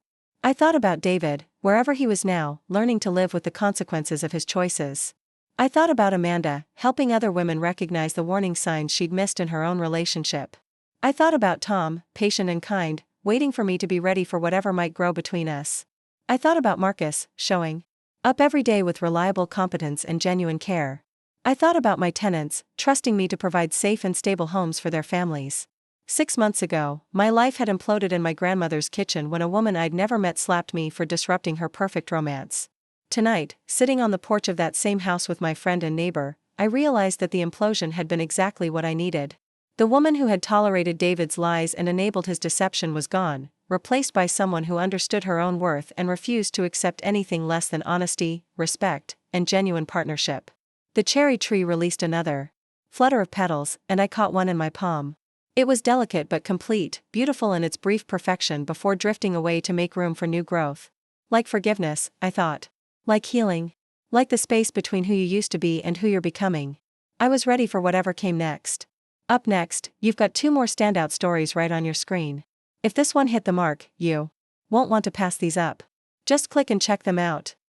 I thought about David, wherever he was now, learning to live with the consequences of his choices. I thought about Amanda, helping other women recognize the warning signs she'd missed in her own relationship. I thought about Tom, patient and kind, waiting for me to be ready for whatever might grow between us. I thought about Marcus, showing up every day with reliable competence and genuine care. I thought about my tenants, trusting me to provide safe and stable homes for their families. 6 months ago, my life had imploded in my grandmother's kitchen when a woman I'd never met slapped me for disrupting her perfect romance. Tonight, sitting on the porch of that same house with my friend and neighbor, I realized that the implosion had been exactly what I needed. The woman who had tolerated David's lies and enabled his deception was gone, replaced by someone who understood her own worth and refused to accept anything less than honesty, respect, and genuine partnership. The cherry tree released another flutter of petals, and I caught one in my palm. It was delicate but complete, beautiful in its brief perfection before drifting away to make room for new growth. Like forgiveness, I thought. Like healing. Like the space between who you used to be and who you're becoming. I was ready for whatever came next. Up next, you've got 2 more standout stories right on your screen. If this one hit the mark, you won't want to pass these up. Just click and check them out.